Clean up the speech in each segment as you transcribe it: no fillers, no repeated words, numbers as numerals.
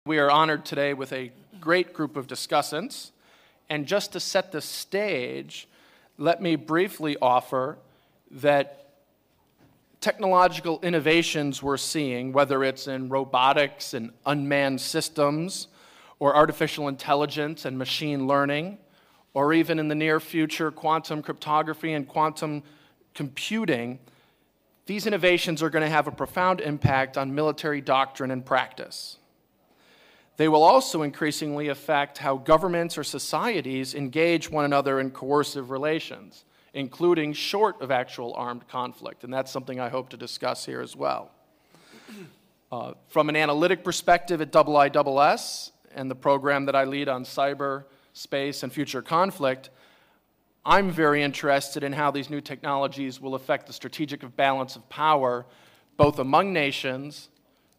We are honored today with a great group of discussants. And just to set the stage, let me briefly offer that technological innovations we're seeing, whether it's in robotics and unmanned systems, or artificial intelligence and machine learning, or even in the near future, quantum cryptography and quantum computing, these innovations are going to have a profound impact on military doctrine and practice. They will also increasingly affect how governments or societies engage one another in coercive relations, including short of actual armed conflict, and that's something I hope to discuss here as well. From an analytic perspective at IISS and the program that I lead on cyber, space, and future conflict, I'm very interested in how these new technologies will affect the strategic balance of power, both among nations,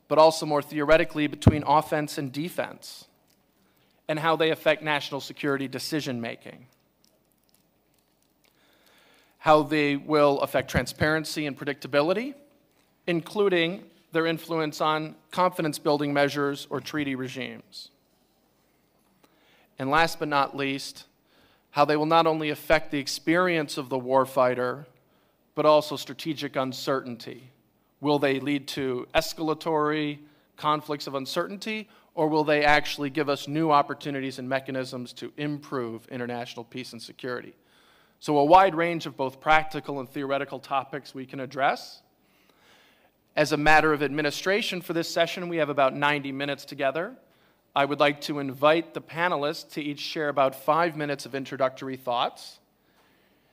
but also more theoretically between offense and defense, and how they affect national security decision-making. How they will affect transparency and predictability, including their influence on confidence-building measures or treaty regimes. And last but not least, how they will not only affect the experience of the warfighter, but also strategic uncertainty. Will they lead to escalatory conflicts of uncertainty, or will they actually give us new opportunities and mechanisms to improve international peace and security? So a wide range of both practical and theoretical topics we can address. As a matter of administration for this session, we have about 90 minutes together. I would like to invite the panelists to each share about 5 minutes of introductory thoughts.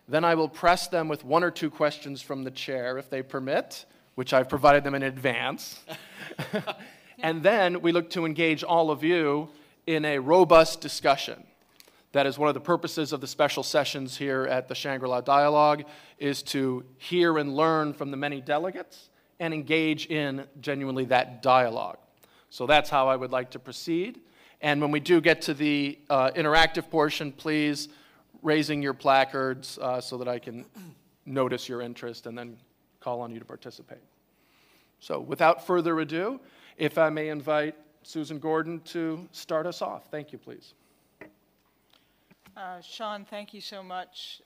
Then I will press them with 1 or 2 questions from the chair, if they permit, which I've provided them in advance. And then we look to engage all of you in a robust discussion. That is one of the purposes of the special sessions here at the Shangri-La Dialogue, is to hear and learn from the many delegates and engage in genuinely that dialogue. So that's how I would like to proceed. And when we do get to the interactive portion, please raising your placards so that I can notice your interest and then call on you to participate. So without further ado, if I may invite Susan Gordon to start us off. Thank you, please. Sean, thank you so much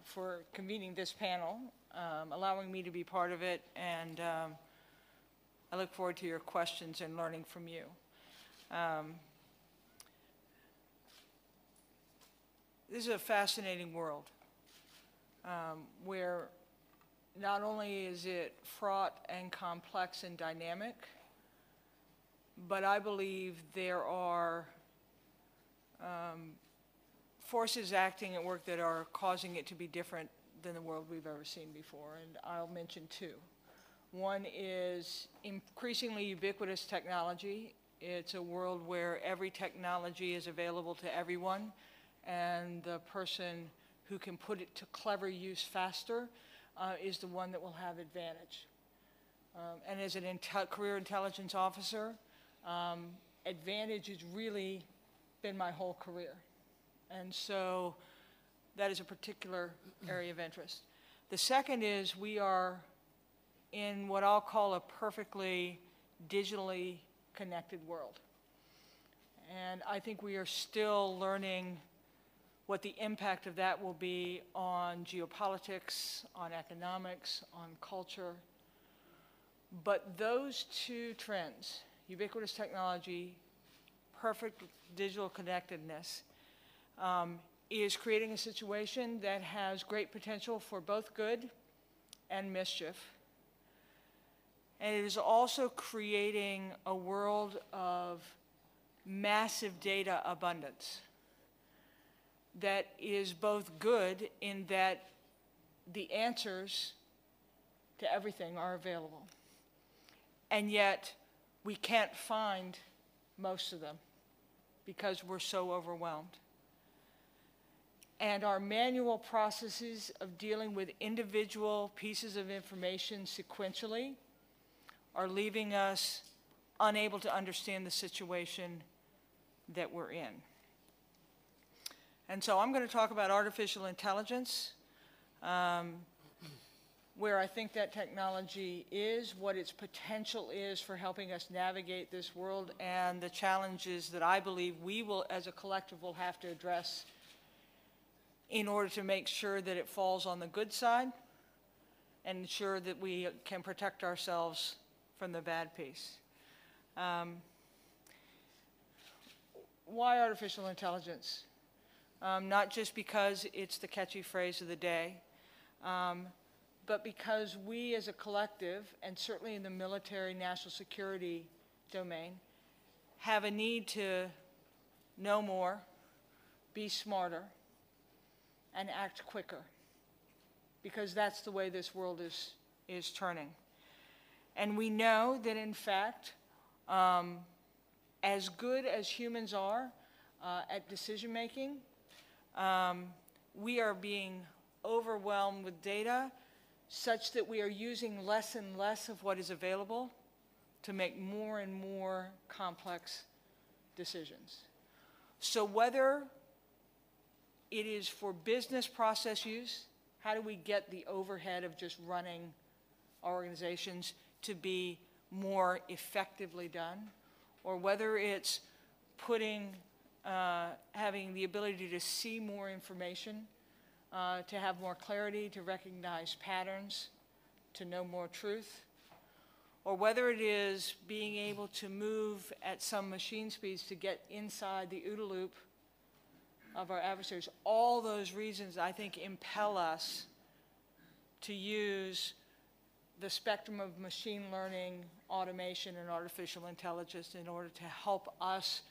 for convening this panel, allowing me to be part of it, and I look forward to your questions and learning from you. This is a fascinating world where not only is it fraught and complex and dynamic, but I believe there are forces acting at work that are causing it to be different than the world we've ever seen before, and I'll mention 2. One is increasingly ubiquitous technology. It's a world where every technology is available to everyone, and the person who can put it to clever use faster is the one that will have advantage. And as a career intelligence officer, advantage has really been my whole career. And so that is a particular area of interest. The second is we are in what I'll call a perfectly digitally connected world. And I think we are still learning what the impact of that will be on geopolitics, on economics, on culture. But those 2 trends, ubiquitous technology, perfect digital connectedness, is creating a situation that has great potential for both good and mischief. And it is also creating a world of massive data abundance that is both good in that the answers to everything are available. And yet we can't find most of them because we're so overwhelmed. And our manual processes of dealing with individual pieces of information sequentially are leaving us unable to understand the situation that we're in. And so I'm going to talk about artificial intelligence. where I think that technology is, what its potential is for helping us navigate this world, and the challenges that I believe we will, as a collective, will have to address in order to make sure that it falls on the good side and ensure that we can protect ourselves from the bad piece. Why artificial intelligence? Not just because it's the catchy phrase of the day, but because we as a collective, and certainly in the military national security domain, have a need to know more, be smarter, and act quicker, because that's the way this world is turning. And we know that, in fact, as good as humans are at decision making, we are being overwhelmed with data such that we are using less and less of what is available to make more and more complex decisions. So whether it is for business process use, how do we get the overhead of just running our organizations to be more effectively done, or whether it's having the ability to see more information, to have more clarity, to recognize patterns, to know more truth, or whether it is being able to move at some machine speeds to get inside the OODA loop of our adversaries. All those reasons, I think, impel us to use the spectrum of machine learning, automation, and artificial intelligence in order to help us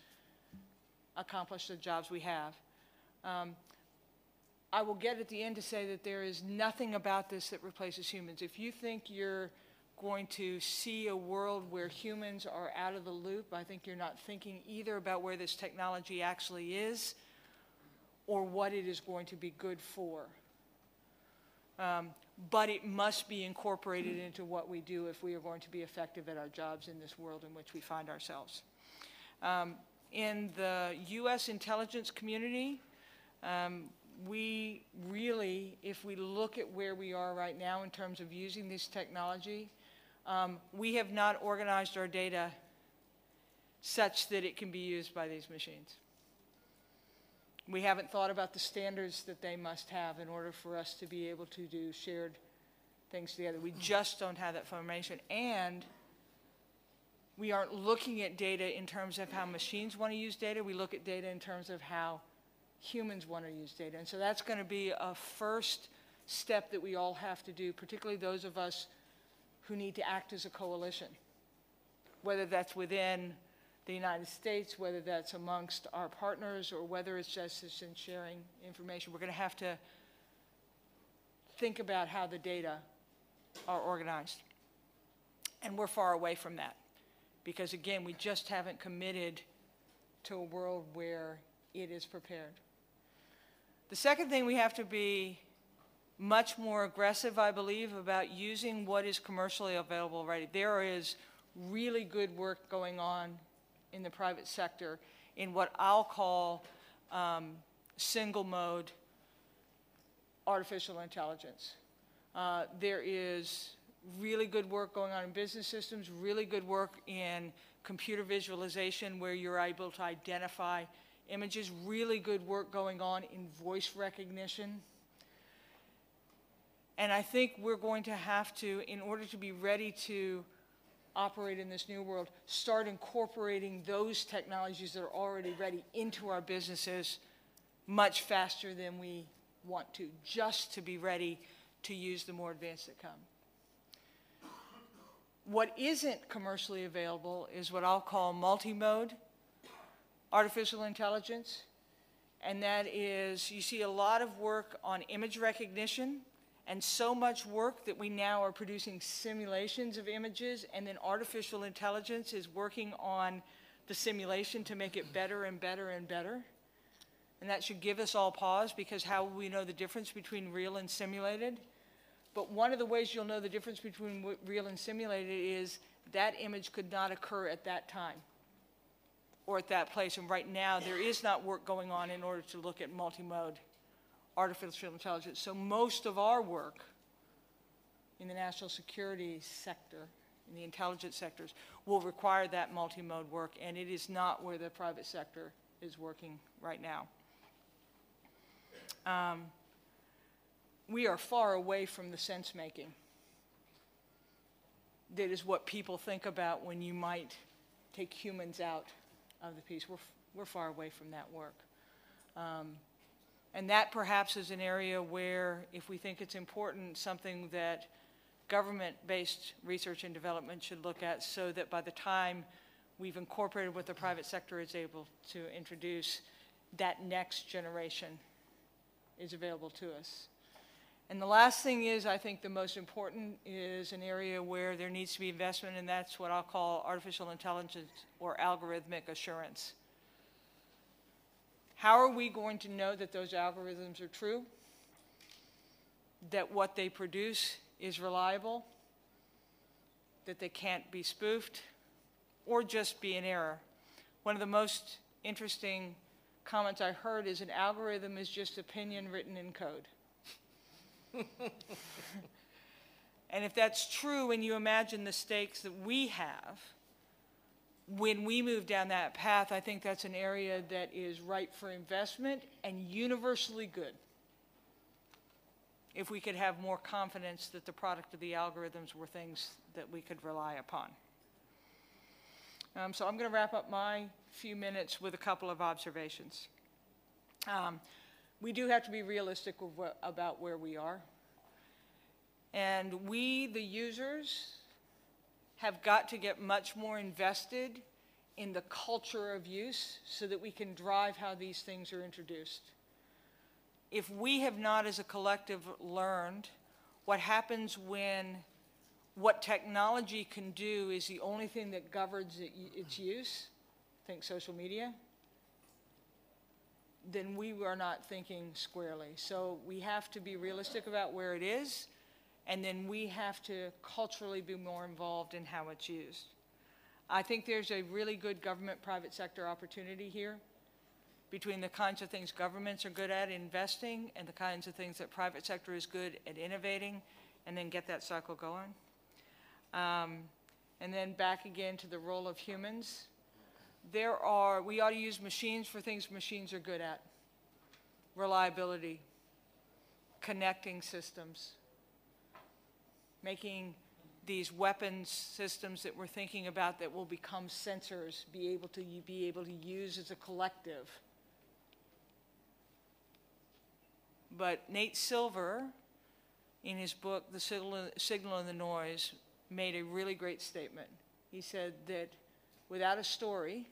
accomplish the jobs we have. I will get at the end to say that there is nothing about this that replaces humans. If you think you're going to see a world where humans are out of the loop, I think you're not thinking either about where this technology actually is or what it is going to be good for. But it must be incorporated into what we do if we are going to be effective at our jobs in this world in which we find ourselves. In the U.S. intelligence community, we really, if we look at where we are right now in terms of using this technology, we have not organized our data such that it can be used by these machines. We haven't thought about the standards that they must have in order for us to be able to do shared things together. We just don't have that formation, and we aren't looking at data in terms of how machines want to use data. We look at data in terms of how humans want to use data. And so that's going to be a first step that we all have to do, particularly those of us who need to act as a coalition, whether that's within the United States, whether that's amongst our partners, or whether it's just in sharing information. We're going to have to think about how the data are organized. And we're far away from that, because again, we just haven't committed to a world where it is prepared. The second thing, we have to be much more aggressive, I believe, about using what is commercially available already. There is really good work going on in the private sector in what I'll call single mode artificial intelligence. There is really good work going on in business systems, really good work in computer visualization where you're able to identify images, really good work going on in voice recognition. And I think we're going to have to, in order to be ready to operate in this new world, start incorporating those technologies that are already ready into our businesses much faster than we want to, just to be ready to use the more advanced that come. What isn't commercially available is what I'll call multimode artificial intelligence, and that is, you see a lot of work on image recognition, and so much work that we now are producing simulations of images, and then artificial intelligence is working on the simulation to make it better and better and better. And that should give us all pause, because how will we know the difference between real and simulated? But one of the ways you'll know the difference between real and simulated is that image could not occur at that time or at that place. And right now, there is not work going on in order to look at multimode artificial intelligence. So most of our work in the national security sector, in the intelligence sectors, will require that multimode work, and it is not where the private sector is working right now. We are far away from the sense-making. That is what people think about when you might take humans out of the piece. We're far away from that work. And that perhaps is an area where, if we think it's important, something that government-based research and development should look at, so that by the time we've incorporated what the private sector is able to introduce, that next generation is available to us. And the last thing is, I think the most important, is an area where there needs to be investment, and that's what I'll call artificial intelligence or algorithmic assurance. How are we going to know that those algorithms are true? That what they produce is reliable? That they can't be spoofed? Or just be an error? One of the most interesting comments I heard is an algorithm is just opinion written in code. And if that's true, and you imagine the stakes that we have, when we move down that path, I think that's an area that is ripe for investment and universally good. If we could have more confidence that the product of the algorithms were things that we could rely upon. So I'm going to wrap up my few minutes with a couple of observations. We do have to be realistic about where we are. And we, the users, have got to get much more invested in the culture of use so that we can drive how these things are introduced. If we have not as a collective learned what happens when what technology can do is the only thing that governs its use, think social media, then we are not thinking squarely. So we have to be realistic about where it is, and then we have to culturally be more involved in how it's used. I think there's a really good government-private sector opportunity here between the kinds of things governments are good at investing and the kinds of things that private sector is good at innovating, and then get that cycle going. And then back again to the role of humans. We ought to use machines for things machines are good at. Reliability, connecting systems, making these weapons systems that we're thinking about that will become sensors, be able to use as a collective. But Nate Silver, in his book, The Signal and the Noise, made a really great statement. He said that without a story,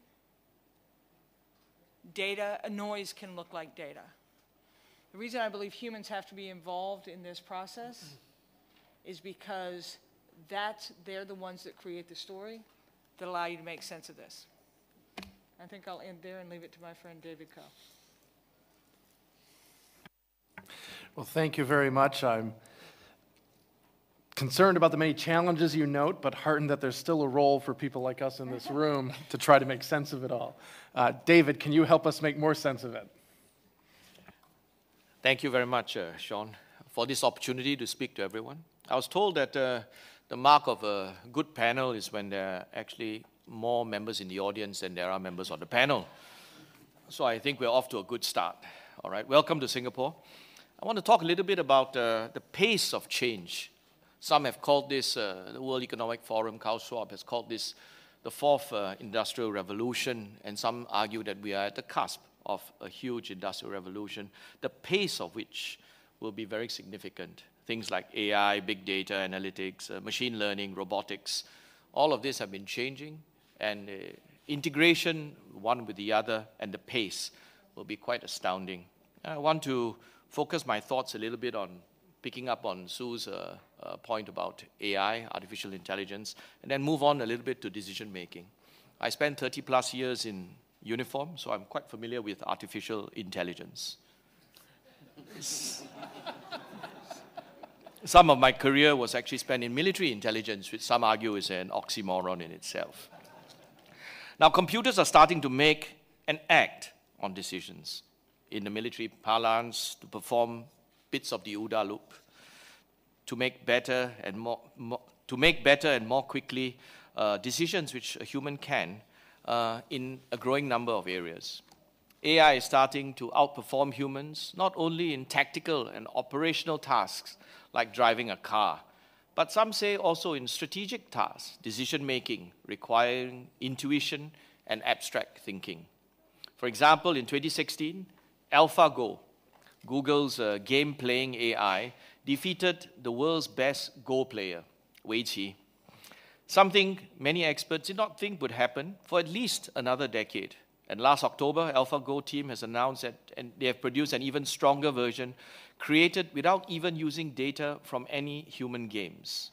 noise can look like data. The reason I believe humans have to be involved in this process is because they're the ones that create the story that allow you to make sense of this. I think I'll end there and leave it to my friend David Coe. Well, thank you very much. I'm concerned about the many challenges you note, but heartened that there's still a role for people like us in this room to try to make sense of it all. David, can you help us make more sense of it? Thank you very much, Sean, for this opportunity to speak to everyone. I was told that the mark of a good panel is when there are actually more members in the audience than there are members on the panel. So I think we're off to a good start. All right, welcome to Singapore. I want to talk a little bit about the pace of change. Some have called this, the World Economic Forum, Klaus Schwab has called this the fourth industrial revolution, and some argue that we are at the cusp of a huge industrial revolution, the pace of which will be very significant. Things like AI, big data, analytics, machine learning, robotics, all of this have been changing, and integration one with the other and the pace will be quite astounding. I want to focus my thoughts a little bit on picking up on Sue's point about AI, artificial intelligence, and then move on a little bit to decision making. I spent 30 plus years in uniform, so I'm quite familiar with artificial intelligence. Some of my career was actually spent in military intelligence, which some argue is an oxymoron in itself. Now, computers are starting to make and act on decisions. In the military parlance, to perform bits of the OODA loop. to make better and more quickly decisions which a human can in a growing number of areas. AI is starting to outperform humans, not only in tactical and operational tasks like driving a car, but some say also in strategic tasks, decision-making requiring intuition and abstract thinking. For example, in 2016, AlphaGo, Google's game-playing AI, defeated the world's best Go player, Wei Qi. Something many experts did not think would happen for at least another decade. And last October, AlphaGo team has announced that they have produced an even stronger version created without even using data from any human games.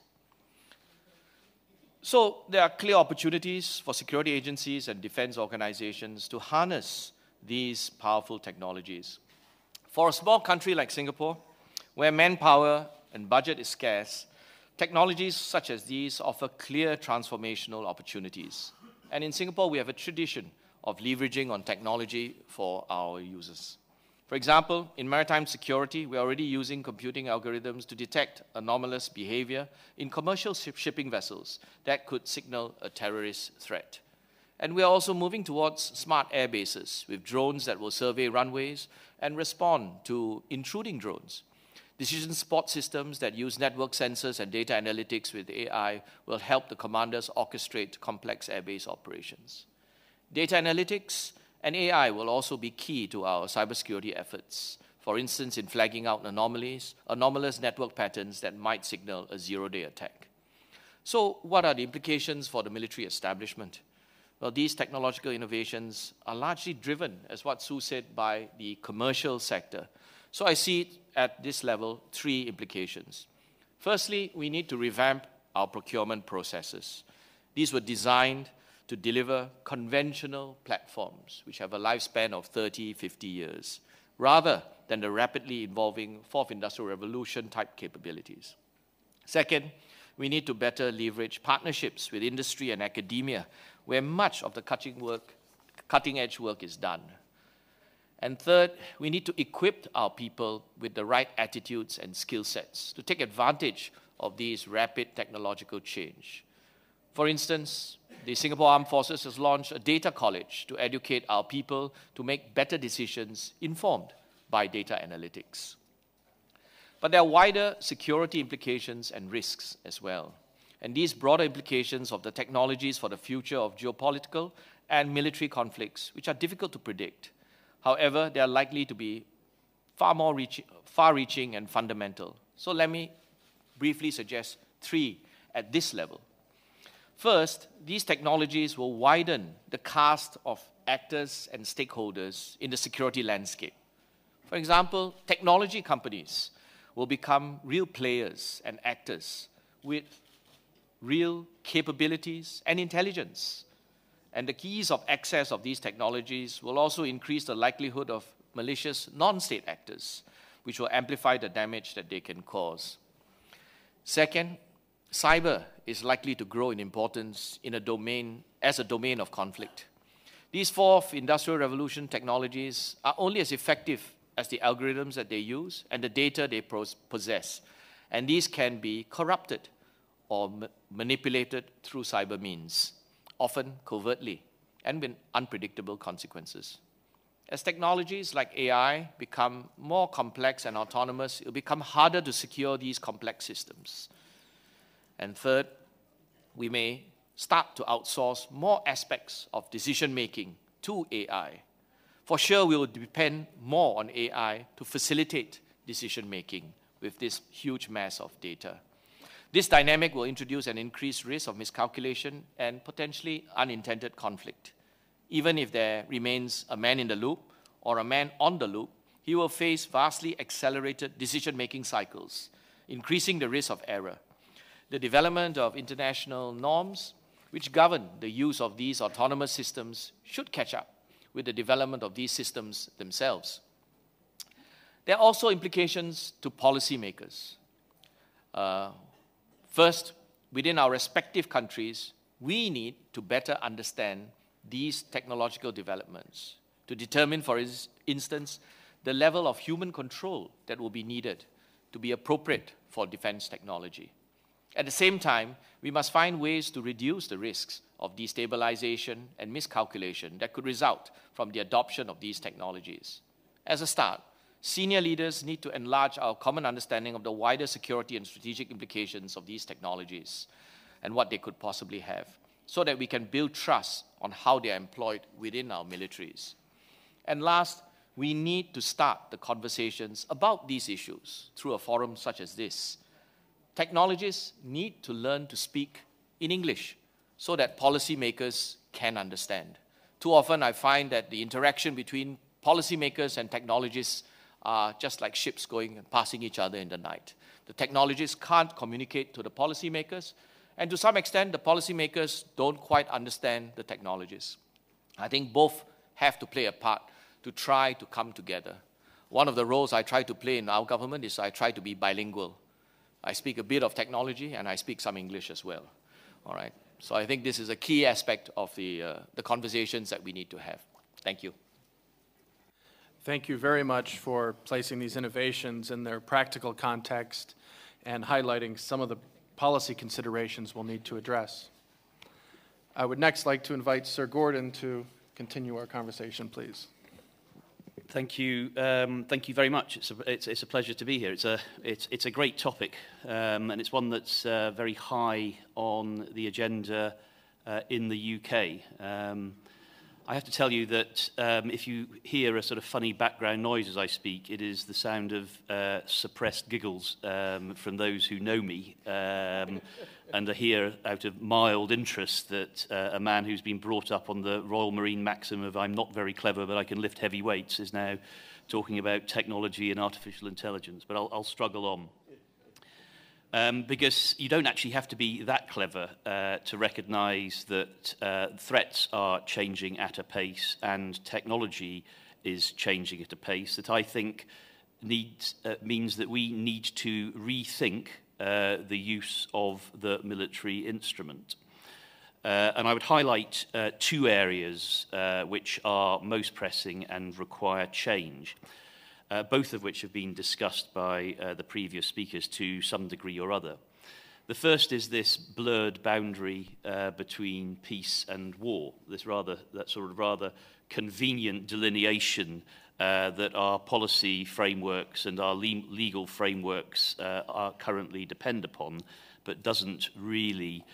So there are clear opportunities for security agencies and defense organizations to harness these powerful technologies. For a small country like Singapore, where manpower and budget is scarce, technologies such as these offer clear transformational opportunities. And in Singapore, we have a tradition of leveraging on technology for our users. For example, in maritime security, we are already using computing algorithms to detect anomalous behavior in commercial shipping vessels that could signal a terrorist threat. And we are also moving towards smart air bases with drones that will survey runways and respond to intruding drones. Decision support systems that use network sensors and data analytics with AI will help the commanders orchestrate complex airbase operations. Data analytics and AI will also be key to our cybersecurity efforts, for instance, in flagging out anomalous network patterns that might signal a zero-day attack. So what are the implications for the military establishment? Well, these technological innovations are largely driven, as what Sue said, by the commercial sector. So I see at this level 3 implications. Firstly, we need to revamp our procurement processes. These were designed to deliver conventional platforms which have a lifespan of 30, 50 years, rather than the rapidly evolving Fourth Industrial Revolution type capabilities. Second, we need to better leverage partnerships with industry and academia, where much of the cutting-edge work is done. And third, we need to equip our people with the right attitudes and skill sets to take advantage of these rapid technological change. For instance, the Singapore Armed Forces has launched a data college to educate our people to make better decisions informed by data analytics. But there are wider security implications and risks as well. And these broader implications of the technologies for the future of geopolitical and military conflicts, which are difficult to predict. However, they are likely to be far-reaching and fundamental. So let me briefly suggest 3 at this level. First, these technologies will widen the cast of actors and stakeholders in the security landscape. For example, technology companies will become real players and actors with real capabilities and intelligence. And the ease of access of these technologies will also increase the likelihood of malicious non-state actors, which will amplify the damage that they can cause. Second, cyber is likely to grow in importance as a domain of conflict. These Fourth Industrial Revolution technologies are only as effective as the algorithms that they use and the data they possess. And these can be corrupted or manipulated through cyber means, often covertly and with unpredictable consequences. As technologies like AI become more complex and autonomous, it will become harder to secure these complex systems. And third, we may start to outsource more aspects of decision-making to AI. For sure, we will depend more on AI to facilitate decision-making with this huge mass of data. This dynamic will introduce an increased risk of miscalculation and potentially unintended conflict. Even if there remains a man in the loop or a man on the loop, he will face vastly accelerated decision-making cycles, increasing the risk of error. The development of international norms which govern the use of these autonomous systems should catch up with the development of these systems themselves. There are also implications to policymakers. First, within our respective countries, we need to better understand these technological developments to determine, for instance, the level of human control that will be needed to be appropriate for defense technology. At the same time, we must find ways to reduce the risks of destabilization and miscalculation that could result from the adoption of these technologies. As a start, senior leaders need to enlarge our common understanding of the wider security and strategic implications of these technologies and what they could possibly have, so that we can build trust on how they are employed within our militaries. And last, we need to start the conversations about these issues through a forum such as this. Technologists need to learn to speak in English so that policymakers can understand. Too often I find that the interaction between policymakers and technologists are just like ships going and passing each other in the night. The technologists can't communicate to the policymakers, and to some extent the policymakers don't quite understand the technologists. I think both have to play a part to try to come together. One of the roles I try to play in our government is I try to be bilingual. I speak a bit of technology and I speak some English as well. All right. So I think this is a key aspect of the conversations that we need to have. Thank you. Thank you very much for placing these innovations in their practical context and highlighting some of the policy considerations we'll need to address. I would next like to invite Sir Gordon to continue our conversation, please. Thank you very much. It's a pleasure to be here. It's a great topic, and it's one that's very high on the agenda in the UK. I have to tell you that if you hear a sort of funny background noise as I speak, it is the sound of suppressed giggles from those who know me, and I hear out of mild interest that a man who's been brought up on the Royal Marine maxim of "I'm not very clever, but I can lift heavy weights" is now talking about technology and artificial intelligence. But I'll struggle on. Because you don't actually have to be that clever to recognize that threats are changing at a pace and technology is changing at a pace that I think means that we need to rethink the use of the military instrument. And I would highlight two areas which are most pressing and require change. Both of which have been discussed by the previous speakers to some degree or other. The first is this blurred boundary between peace and war, that sort of rather convenient delineation that our policy frameworks and our legal frameworks are currently depend upon, but doesn't really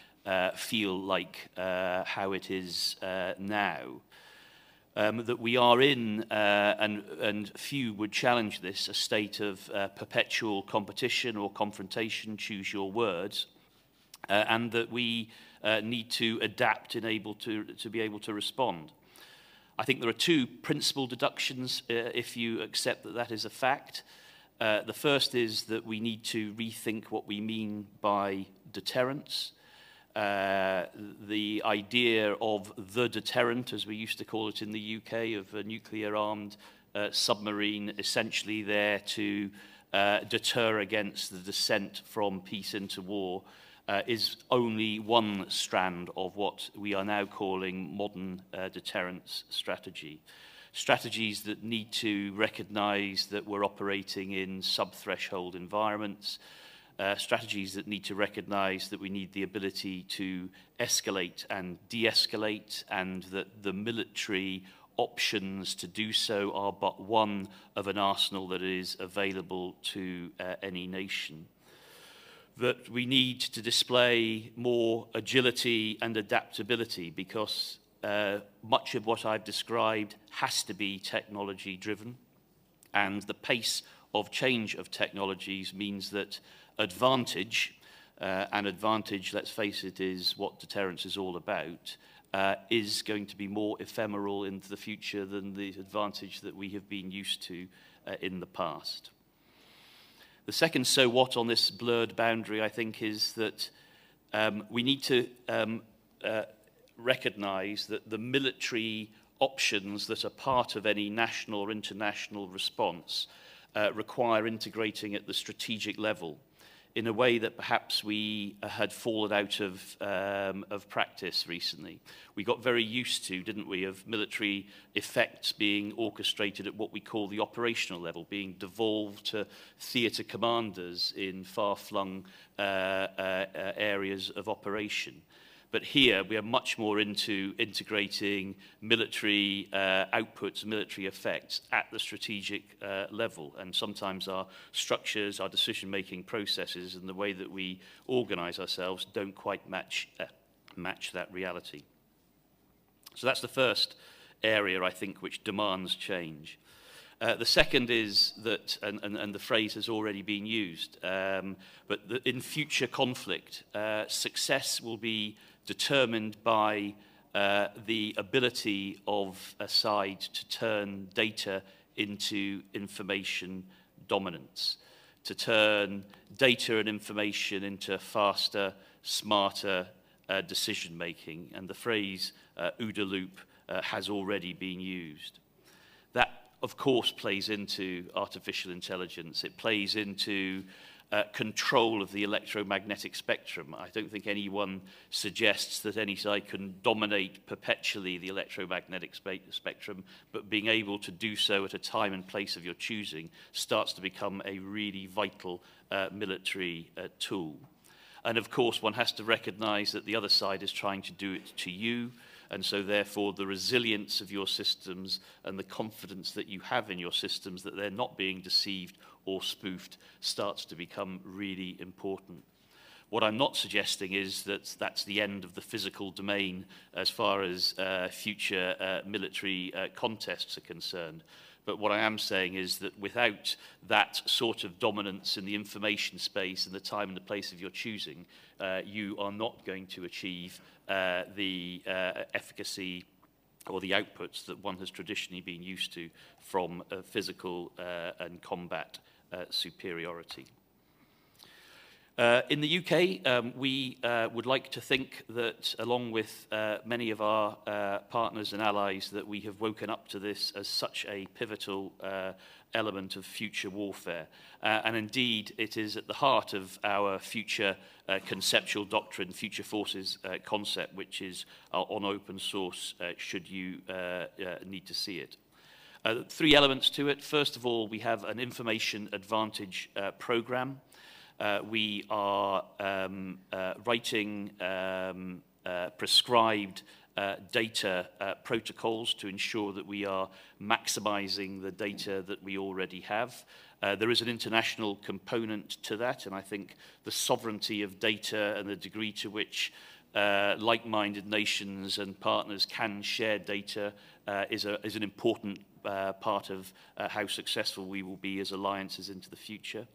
feel like how it is now. That we are in, and few would challenge this, a state of perpetual competition or confrontation, choose your words, and that we need to adapt and to be able to respond. I think there are two principal deductions if you accept that that is a fact. The first is that we need to rethink what we mean by deterrence. The idea of the deterrent, as we used to call it in the UK, of a nuclear-armed submarine essentially there to deter against the descent from peace into war, is only one strand of what we are now calling modern deterrence strategy. Strategies that need to recognize that we're operating in sub-threshold environments, strategies that need to recognize that we need the ability to escalate and de-escalate, and that the military options to do so are but one of an arsenal that is available to any nation. That we need to display more agility and adaptability because much of what I've described has to be technology driven, and the pace of change of technologies means that advantage, and advantage, let's face it, is what deterrence is all about, is going to be more ephemeral into the future than the advantage that we have been used to in the past. The second so what on this blurred boundary, I think, is that we need to recognize that the military options that are part of any national or international response require integrating at the strategic level in a way that perhaps we had fallen out of practice recently. We got very used to, didn't we, of military effects being orchestrated at what we call the operational level, being devolved to theatre commanders in far-flung areas of operation. But here we are much more into integrating military outputs, military effects at the strategic level. And sometimes our structures, our decision-making processes and the way that we organize ourselves don't quite match that reality. So that's the first area, I think, which demands change. The second is that, and the phrase has already been used, but in future conflict, success will be determined by the ability of a side to turn data into information dominance, to turn data and information into faster, smarter decision-making. And the phrase OODA loop has already been used. That, of course, plays into artificial intelligence. It plays into control of the electromagnetic spectrum. I don't think anyone suggests that any side can dominate perpetually the electromagnetic spectrum, but being able to do so at a time and place of your choosing starts to become a really vital military tool. And of course, one has to recognize that the other side is trying to do it to you, and so therefore the resilience of your systems and the confidence that you have in your systems that they're not being deceived or spoofed starts to become really important. What I'm not suggesting is that that's the end of the physical domain as far as future military contests are concerned. But what I am saying is that without that sort of dominance in the information space and the time and the place of your choosing, you are not going to achieve the efficacy or the outputs that one has traditionally been used to from physical and combat superiority. In the UK, we would like to think that, along with many of our partners and allies, that we have woken up to this as such a pivotal element of future warfare. And indeed, it is at the heart of our future conceptual doctrine, future forces concept, which is on open source, should you need to see it. Three elements to it. First of all, we have an information advantage program. We are writing prescribed data protocols to ensure that we are maximizing the data that we already have. There is an international component to that, and I think the sovereignty of data and the degree to which like-minded nations and partners can share data is an important part of how successful we will be as alliances into the future.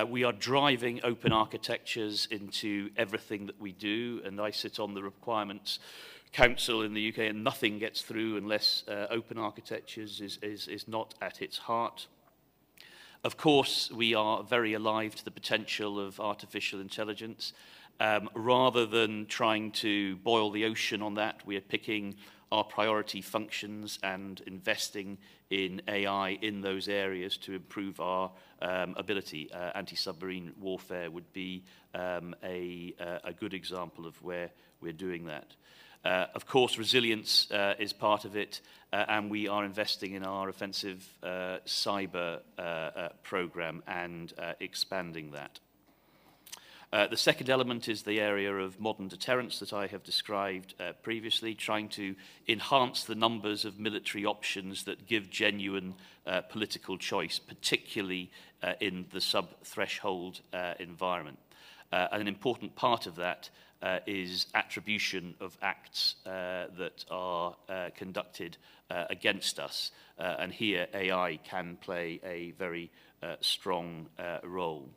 We are driving open architectures into everything that we do, and I sit on the Requirements Council in the UK, and nothing gets through unless open architectures is not at its heart. Of course, we are very alive to the potential of artificial intelligence. Rather than trying to boil the ocean on that, we are picking our priority functions and investing in AI in those areas to improve our ability. Anti-submarine warfare would be a good example of where we're doing that. Of course, resilience is part of it, and we are investing in our offensive cyber program and expanding that. The second element is the area of modern deterrence that I have described previously, trying to enhance the numbers of military options that give genuine political choice, particularly in the sub-threshold environment. And an important part of that is attribution of acts that are conducted against us. And here AI can play a very strong role.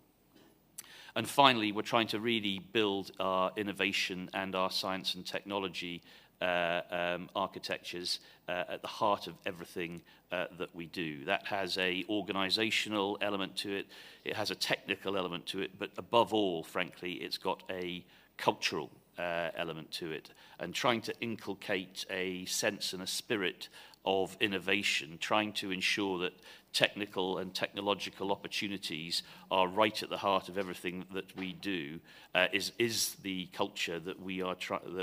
And finally, we're trying to really build our innovation and our science and technology architectures at the heart of everything that we do. That has an organizational element to it, it has a technical element to it, but above all, frankly, it's got a cultural element to it, and trying to inculcate a sense and a spirit of innovation, trying to ensure that technical and technological opportunities are right at the heart of everything that we do, is the culture that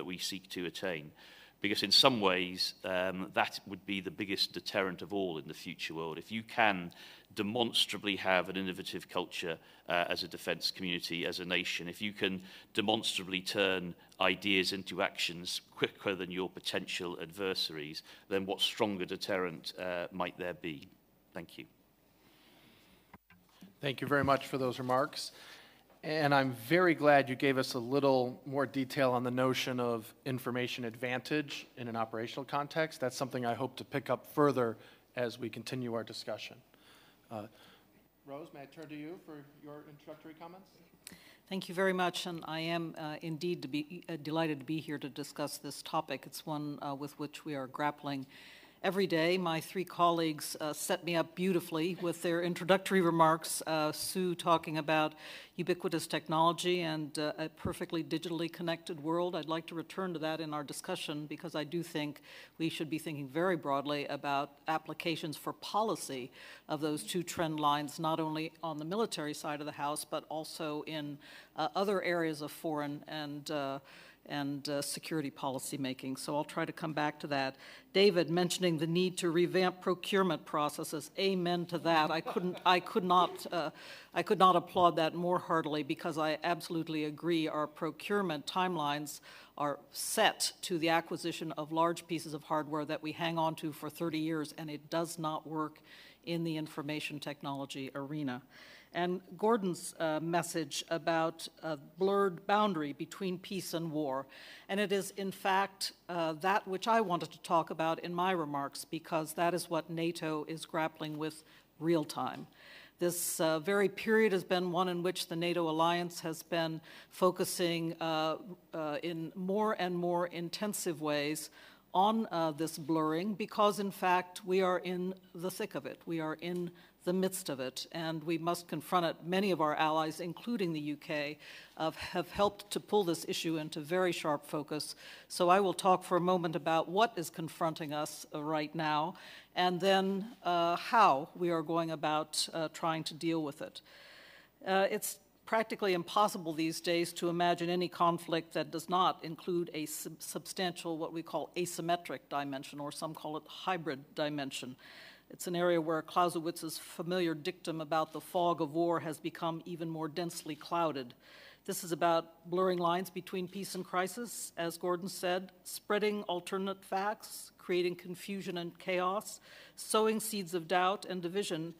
we seek to attain. Because in some ways, that would be the biggest deterrent of all in the future world. If you can demonstrably have an innovative culture as a defence community, as a nation, if you can demonstrably turn ideas into actions quicker than your potential adversaries, then what stronger deterrent might there be? Thank you. Thank you very much for those remarks. And I'm very glad you gave us a little more detail on the notion of information advantage in an operational context. That's something I hope to pick up further as we continue our discussion. Rose, may I turn to you for your introductory comments? Thank you very much, and I am indeed delighted to be here to discuss this topic. It's one with which we are grappling every day. My three colleagues set me up beautifully with their introductory remarks. Sue talking about ubiquitous technology and a perfectly digitally connected world. I'd like to return to that in our discussion because I do think we should be thinking very broadly about applications for policy of those two trend lines, not only on the military side of the house, but also in other areas of foreign and security policy making. So I'll try to come back to that. David mentioning the need to revamp procurement processes. Amen to that. I could not applaud that more heartily because I absolutely agree. Our procurement timelines are set to the acquisition of large pieces of hardware that we hang on to for 30 years, and it does not work in the information technology arena. And Gordon's message about a blurred boundary between peace and war. And it is, in fact, that which I wanted to talk about in my remarks, because that is what NATO is grappling with real time. This very period has been one in which the NATO alliance has been focusing in more and more intensive ways on this blurring, because, in fact, we are in the thick of it. We are in the midst of it, and we must confront it. Many of our allies, including the UK, have helped to pull this issue into very sharp focus. So I will talk for a moment about what is confronting us right now, and then how we are going about trying to deal with it. It's practically impossible these days to imagine any conflict that does not include a substantial, what we call asymmetric dimension, or some call it hybrid dimension. It's an area where Clausewitz's familiar dictum about the fog of war has become even more densely clouded. This is about blurring lines between peace and crisis, as Gordon said, spreading alternate facts, creating confusion and chaos, sowing seeds of doubt and division,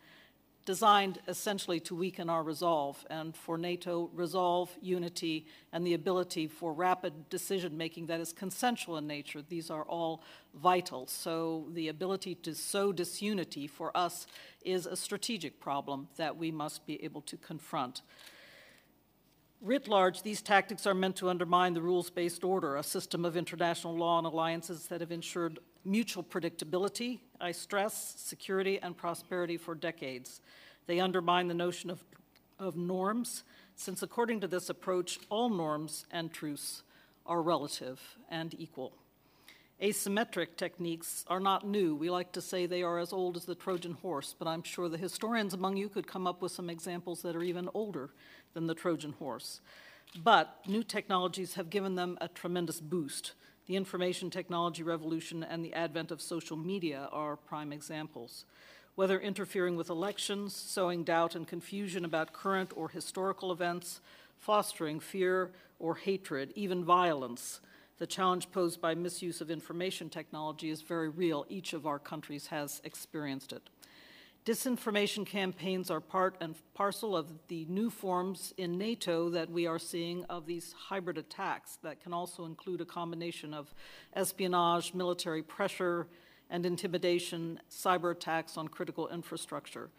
designed essentially to weaken our resolve, and for NATO, resolve, unity, and the ability for rapid decision-making that is consensual in nature. These are all vital. So the ability to sow disunity for us is a strategic problem that we must be able to confront. Writ large, these tactics are meant to undermine the rules-based order, a system of international law and alliances that have ensured mutual predictability, I stress, security and prosperity for decades. They undermine the notion of norms, since according to this approach, all norms and truths are relative and equal. Asymmetric techniques are not new. We like to say they are as old as the Trojan horse, but I'm sure the historians among you could come up with some examples that are even older than the Trojan horse. But new technologies have given them a tremendous boost. The information technology revolution and the advent of social media are prime examples. Whether interfering with elections, sowing doubt and confusion about current or historical events, fostering fear or hatred, even violence, the challenge posed by misuse of information technology is very real. Each of our countries has experienced it. Disinformation campaigns are part and parcel of the new forms in NATO that we are seeing of these hybrid attacks that can also include a combination of espionage, military pressure, and intimidation, cyber attacks on critical infrastructure.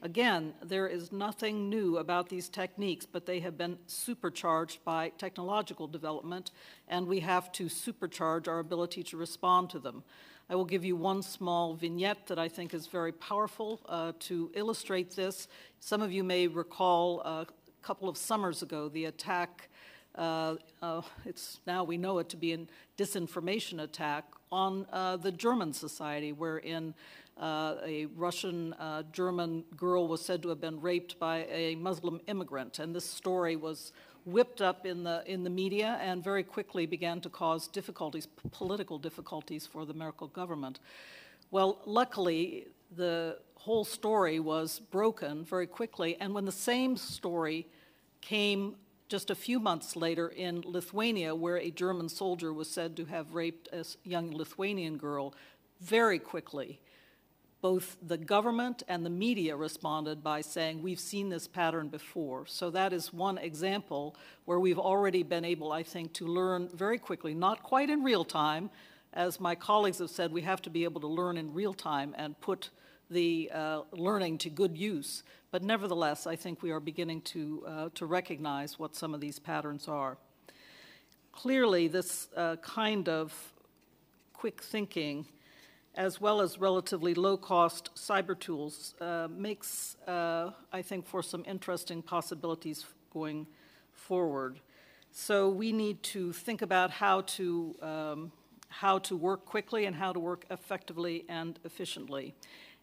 Again, there is nothing new about these techniques, but they have been supercharged by technological development, and we have to supercharge our ability to respond to them. I will give you one small vignette that I think is very powerful to illustrate this. Some of you may recall a couple of summers ago the attack it's now we know it to be a disinformation attack on the German society, wherein a Russian German girl was said to have been raped by a Muslim immigrant, and this story was whipped up in the media and very quickly began to cause difficulties, political difficulties for the Merkel government. Well, luckily, the whole story was broken very quickly, and when the same story came just a few months later in Lithuania, where a German soldier was said to have raped a young Lithuanian girl, very quickly, both the government and the media responded by saying, we've seen this pattern before. So that is one example where we've already been able, I think, to learn very quickly, not quite in real time. As my colleagues have said, we have to be able to learn in real time and put the learning to good use. But nevertheless, I think we are beginning to recognize what some of these patterns are. Clearly, this kind of quick thinking, as well as relatively low-cost cyber tools, makes, I think, for some interesting possibilities going forward. So we need to think about how to work quickly and how to work effectively and efficiently.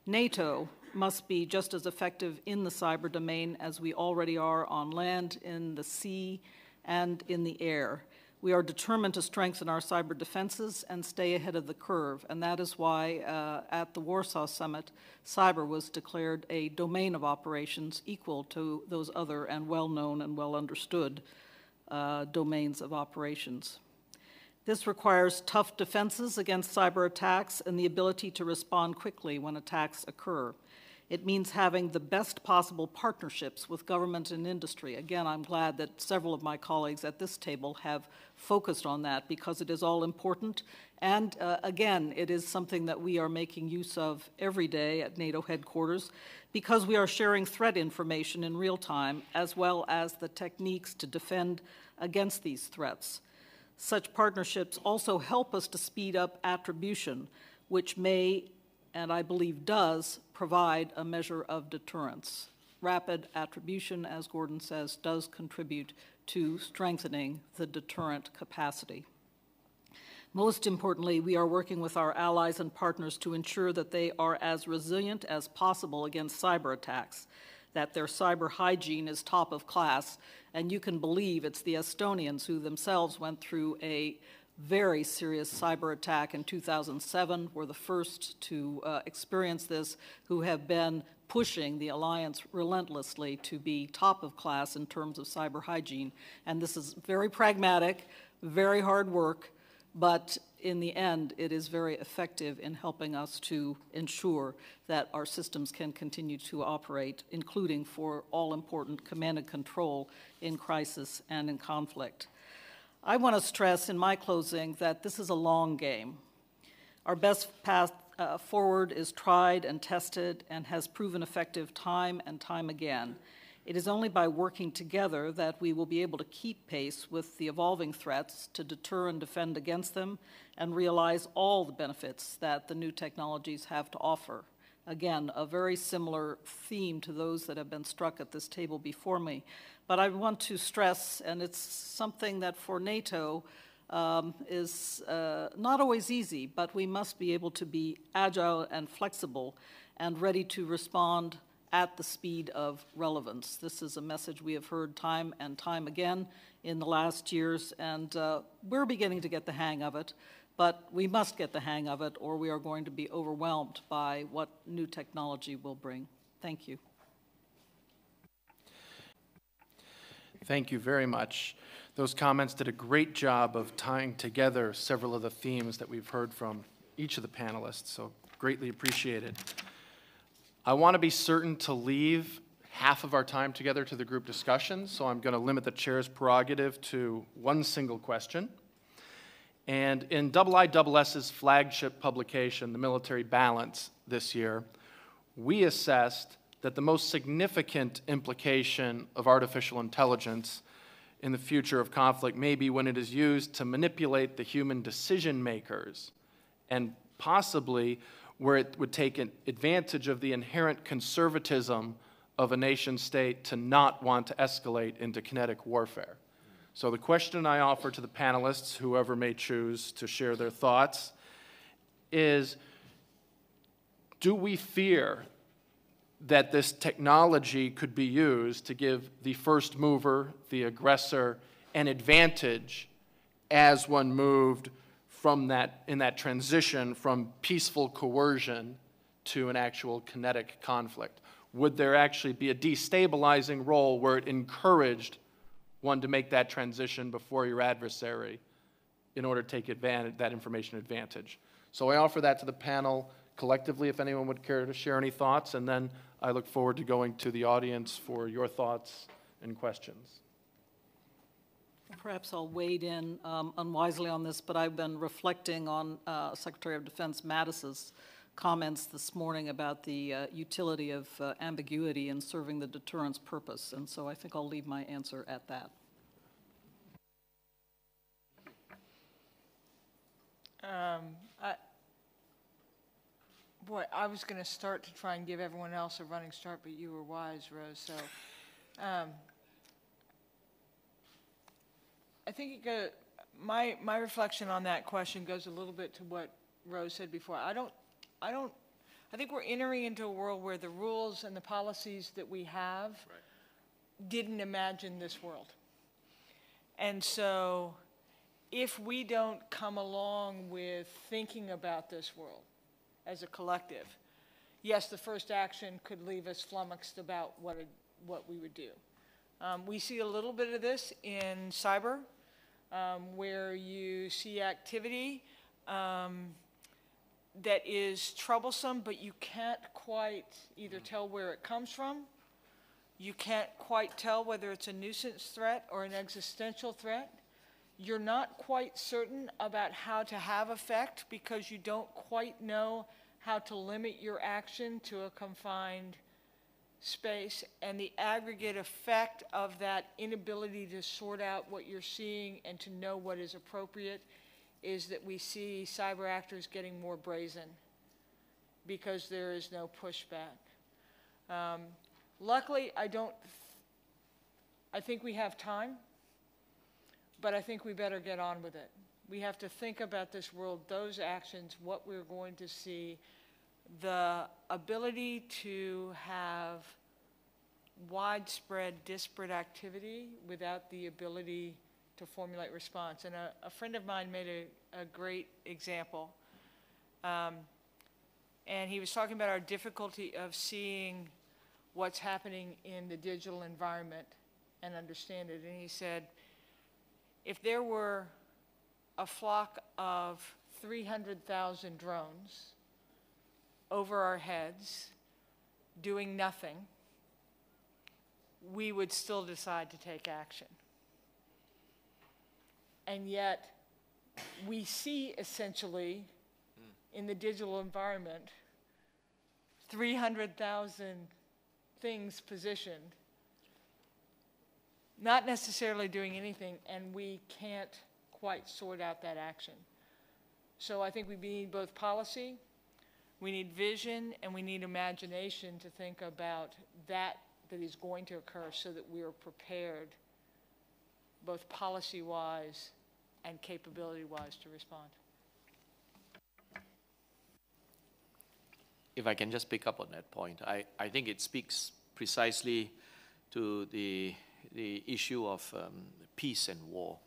NATO must be just as effective in the cyber domain as we already are on land, in the sea, and in the air. We are determined to strengthen our cyber defenses and stay ahead of the curve, and that is why at the Warsaw Summit, cyber was declared a domain of operations equal to those other and well-known and well-understood domains of operations. This requires tough defenses against cyber attacks and the ability to respond quickly when attacks occur. It means having the best possible partnerships with government and industry. Again, I'm glad that several of my colleagues at this table have focused on that because it is all important. And again, it is something that we are making use of every day at NATO headquarters because we are sharing threat information in real time as well as the techniques to defend against these threats. Such partnerships also help us to speed up attribution, which may, and I believe does, provide a measure of deterrence. Rapid attribution, as Gordon says, does contribute to strengthening the deterrent capacity. Most importantly, we are working with our allies and partners to ensure that they are as resilient as possible against cyber attacks, that their cyber hygiene is top of class, and you can believe it's the Estonians who themselves went through a very serious cyber attack in 2007, were the first to experience this, who have been pushing the alliance relentlessly to be top of class in terms of cyber hygiene. And this is very pragmatic, very hard work, but in the end, it is very effective in helping us to ensure that our systems can continue to operate, including for all-important command and control in crisis and in conflict. I want to stress in my closing that this is a long game. Our best path forward is tried and tested and has proven effective time and time again. It is only by working together that we will be able to keep pace with the evolving threats, to deter and defend against them, and realize all the benefits that the new technologies have to offer. Again, a very similar theme to those that have been struck at this table before me. But I want to stress, and it's something that for NATO is not always easy, but we must be able to be agile and flexible and ready to respond at the speed of relevance. This is a message we have heard time and time again in the last years, and we're beginning to get the hang of it, but we must get the hang of it or we are going to be overwhelmed by what new technology will bring. Thank you. Thank you very much. Those comments did a great job of tying together several of the themes that we've heard from each of the panelists, so greatly appreciated. I want to be certain to leave half of our time together to the group discussion, so I'm going to limit the chair's prerogative to one single question. And in IISS's flagship publication, The Military Balance, this year, we assessed that the most significant implication of artificial intelligence in the future of conflict may be when it is used to manipulate the human decision makers, and possibly where it would take advantage of the inherent conservatism of a nation state to not want to escalate into kinetic warfare. So the question I offer to the panelists, whoever may choose to share their thoughts, is, do we fear that this technology could be used to give the first mover, the aggressor, an advantage as one moved from in that transition from peaceful coercion to an actual kinetic conflict? Would there actually be a destabilizing role where it encouraged one to make that transition before your adversary in order to take advantage, that information advantage? So I offer that to the panel collectively, if anyone would care to share any thoughts, and then I look forward to going to the audience for your thoughts and questions. Perhaps I'll wade in unwisely on this, but I've been reflecting on Secretary of Defense Mattis's comments this morning about the utility of ambiguity in serving the deterrence purpose, and so I think I'll leave my answer at that. I was going to start to try and give everyone else a running start, but you were wise, Rose. So, I think my reflection on that question goes a little bit to what Rose said before. I think we're entering into a world where the rules and the policies that we have didn't imagine this world. And so if we don't come along with thinking about this world as a collective, yes, the first action could leave us flummoxed about what we would do. We see a little bit of this in cyber, where you see activity that is troublesome, but you can't quite either tell where it comes from, you can't quite tell whether it's a nuisance threat or an existential threat. You're not quite certain about how to have effect because you don't quite know how to limit your action to a confined space, and the aggregate effect of that inability to sort out what you're seeing and to know what is appropriate is that we see cyber actors getting more brazen because there is no pushback. Luckily, I think we have time, but I think we better get on with it. We have to think about this world, those actions, what we're going to see, the ability to have widespread, disparate activity without the ability to formulate response. And a friend of mine made a great example. And he was talking about our difficulty of seeing what's happening in the digital environment and understand it. And he said, if there were a flock of 300,000 drones over our heads doing nothing, we would still decide to take action. And yet, we see essentially in the digital environment 300,000 things positioned, not necessarily doing anything, and we can't quite sort out that action. So I think we need both policy, we need vision, and we need imagination to think about that is going to occur so that we are prepared both policy-wise and capability-wise to respond. If I can just pick up on that point, I think it speaks precisely to the issue of peace and war.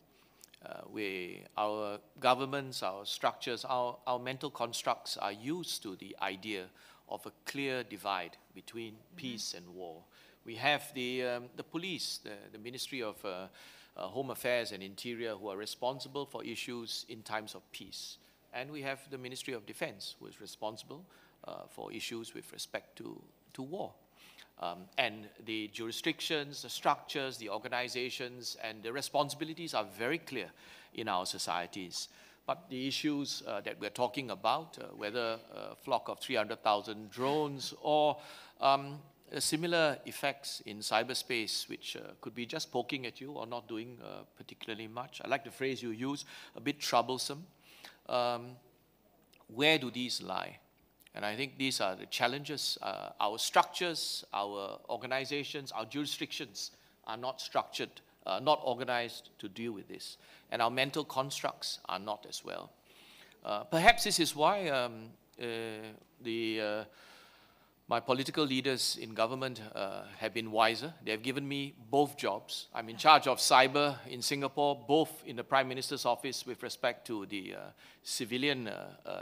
Our governments, our structures, our mental constructs are used to the idea of a clear divide between peace and war. We have the police, the Ministry of Home Affairs and Interior, who are responsible for issues in times of peace. And we have the Ministry of Defense, who is responsible for issues with respect to war. And the jurisdictions, the structures, the organizations, and the responsibilities are very clear in our societies. But the issues that we're talking about, whether a flock of 300,000 drones or similar effects in cyberspace, which could be just poking at you or not doing particularly much. I like the phrase you use, a bit troublesome. Where do these lie? And I think these are the challenges. Our structures, our organizations, our jurisdictions are not structured not organized to deal with this. And our mental constructs are not as well. Perhaps this is why my political leaders in government have been wiser. They have given me both jobs. I'm in charge of cyber in Singapore, both in the Prime Minister's office with respect to the civilian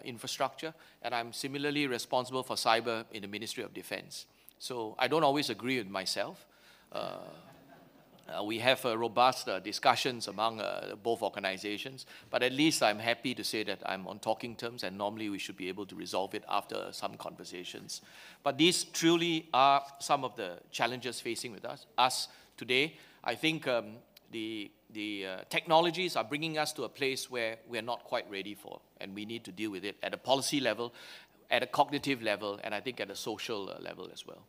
infrastructure, and I'm similarly responsible for cyber in the Ministry of Defense. So I don't always agree with myself. We have robust discussions among both organizations, but at least I'm happy to say that I'm on talking terms, and normally we should be able to resolve it after some conversations. But these truly are some of the challenges facing with us today. I think the technologies are bringing us to a place where we're not quite ready for, and we need to deal with it at a policy level, at a cognitive level, and I think at a social level as well.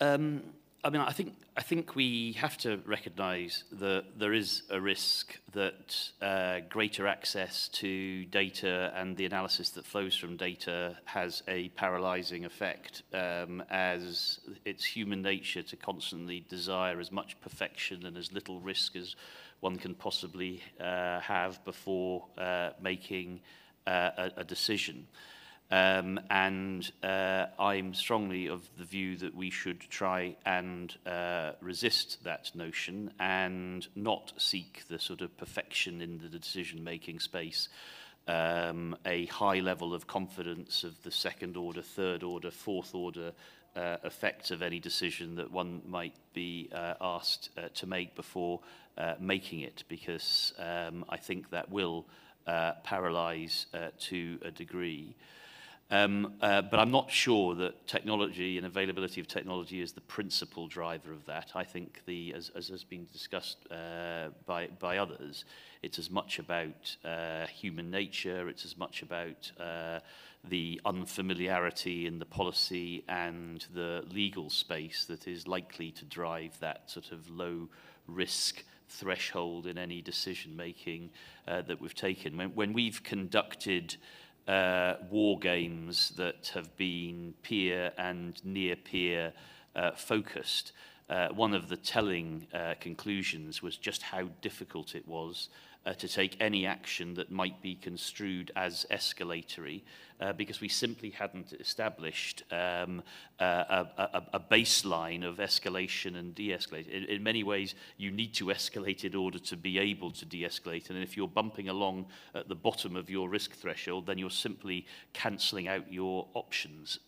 I mean, I think we have to recognise that there is a risk that greater access to data and the analysis that flows from data has a paralysing effect, as it's human nature to constantly desire as much perfection and as little risk as one can possibly have before making a decision. I'm strongly of the view that we should try and resist that notion and not seek the sort of perfection in the decision-making space, a high level of confidence of the second order, third order, fourth order effects of any decision that one might be asked to make before making it, because I think that will paralyze to a degree. But I'm not sure that technology and availability of technology is the principal driver of that. I think, as has been discussed by others, it's as much about human nature, it's as much about the unfamiliarity in the policy and the legal space that is likely to drive that sort of low risk threshold in any decision making that we've taken. When we've conducted war games that have been peer and near peer focused, one of the telling conclusions was just how difficult it was to take any action that might be construed as escalatory, because we simply hadn't established a baseline of escalation and de-escalation. In many ways, you need to escalate in order to be able to de-escalate, and if you're bumping along at the bottom of your risk threshold, then you're simply cancelling out your options.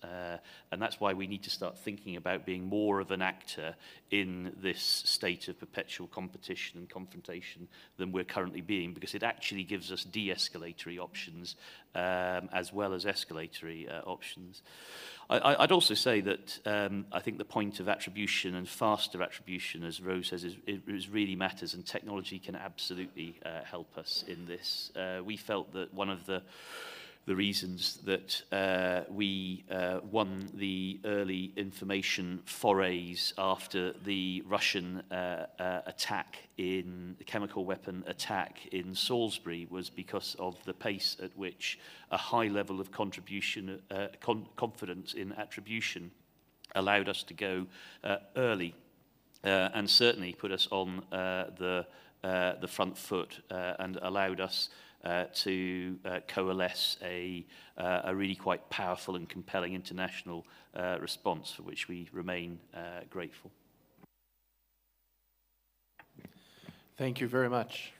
And that's why we need to start thinking about being more of an actor in this state of perpetual competition and confrontation than we're currently being, because it actually gives us de-escalatory options as well as escalatory options. I'd also say that I think the point of attribution and faster attribution, as Rose says, is really matters, and technology can absolutely help us in this. We felt that one of the reasons that we won the early information forays after the Russian attack in the chemical weapon attack in Salisbury was because of the pace at which a high level of contribution, confidence in attribution allowed us to go early and certainly put us on the front foot and allowed us to coalesce a really quite powerful and compelling international response, for which we remain grateful. Thank you very much.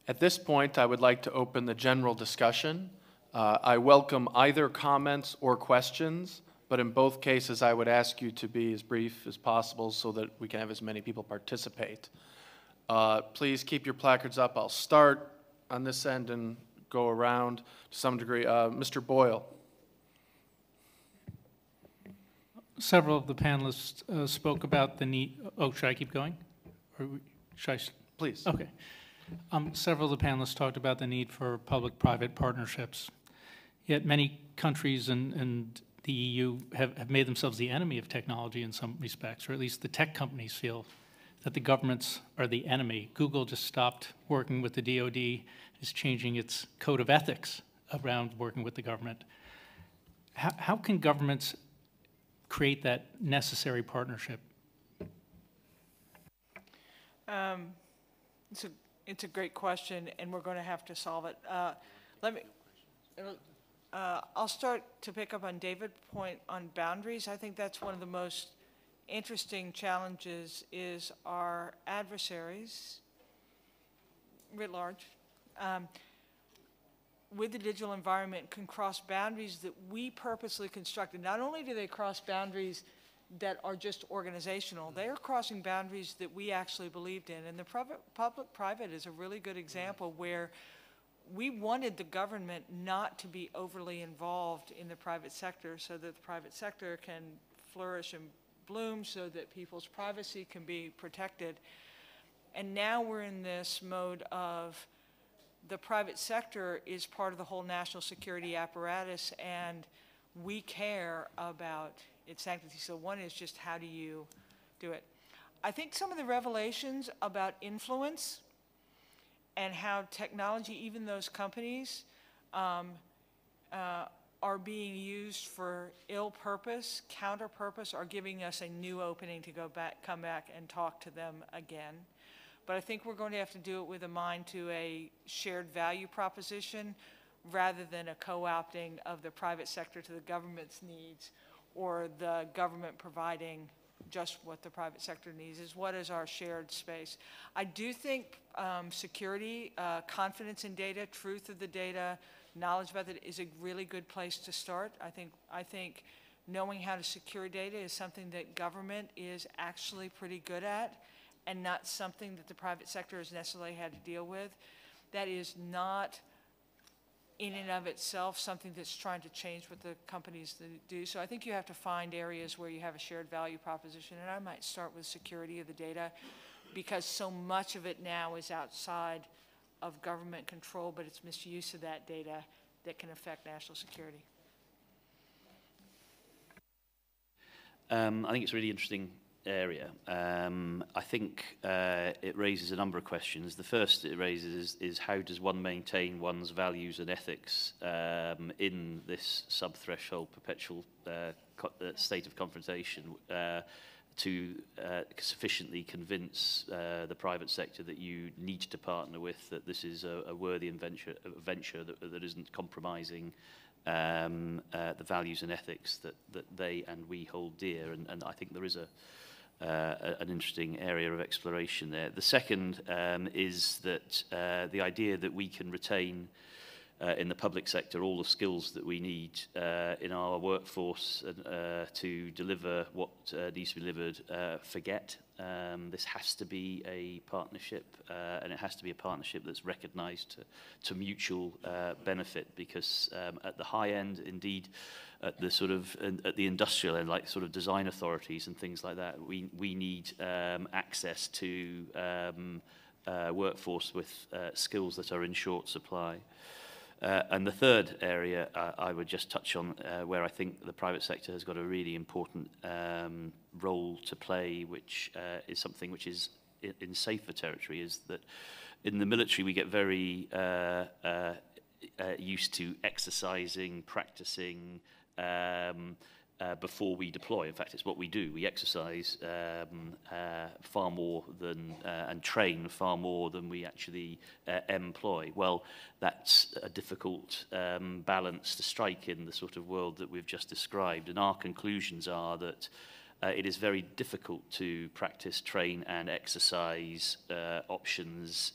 At this point, I would like to open the general discussion. I welcome either comments or questions, but in both cases, I would ask you to be as brief as possible so that we can have as many people participate. Please keep your placards up. I'll start on this end and go around to some degree. Mr. Boyle. Several of the panelists spoke about the need. Oh, should I keep going? Or should I? Please. Okay. Several of the panelists talked about the need for public-private partnerships. Yet many countries and the EU have made themselves the enemy of technology in some respects, or at least the tech companies feel that the governments are the enemy. Google just stopped working with the DoD, is changing its code of ethics around working with the government. How can governments create that necessary partnership It's a great question, and we're going to have to solve it. I'll start to pick up on David's point on boundaries. I think that's one of the most interesting challenges is our adversaries, writ large, with the digital environment can cross boundaries that we purposely constructed. Not only do they cross boundaries that are just organizational, they are crossing boundaries that we actually believed in. And the public-private is a really good example where we wanted the government not to be overly involved in the private sector so that the private sector can flourish and bloom so that people's privacy can be protected. And now we're in this mode of the private sector is part of the whole national security apparatus, and we care about its sanctity. So one is just how do you do it? I think some of the revelations about influence and how technology, even those companies, are being used for ill purpose, counter purpose, are giving us a new opening to come back and talk to them again. But I think we're going to have to do it with a mind to a shared value proposition rather than a co-opting of the private sector to the government's needs or the government providing just what the private sector needs. Is what is our shared space? I do think security, confidence in data, truth of the data, knowledge about it is a really good place to start. I think knowing how to secure data is something that government is actually pretty good at and not something that the private sector has necessarily had to deal with. That is not in and of itself something that's trying to change what the companies do. So I think you have to find areas where you have a shared value proposition, and I might start with security of the data because so much of it now is outside of government control, but it's misuse of that data that can affect national security. I think it's a really interesting area. I think it raises a number of questions. The first it raises is how does one maintain one's values and ethics in this sub-threshold perpetual state of confrontation to sufficiently convince the private sector that you need to partner with, that this is a worthy venture that isn't compromising the values and ethics that they and we hold dear. And I think there is an interesting area of exploration there. The second is that the idea that we can retain in the public sector all the skills that we need in our workforce to deliver what needs to be delivered, forget. This has to be a partnership, and it has to be a partnership that's recognised to mutual benefit, because at the high end, indeed, at the sort of at the industrial end, like sort of design authorities and things like that, we need access to workforce with skills that are in short supply. And the third area I would just touch on, where I think the private sector has got a really important role to play, which is something which is in safer territory, is that in the military we get very used to exercising, practicing, before we deploy. In fact, it's what we do. We exercise far more than, and train far more than we actually employ. Well, that's a difficult balance to strike in the sort of world that we've just described. And our conclusions are that it is very difficult to practice, train, and exercise options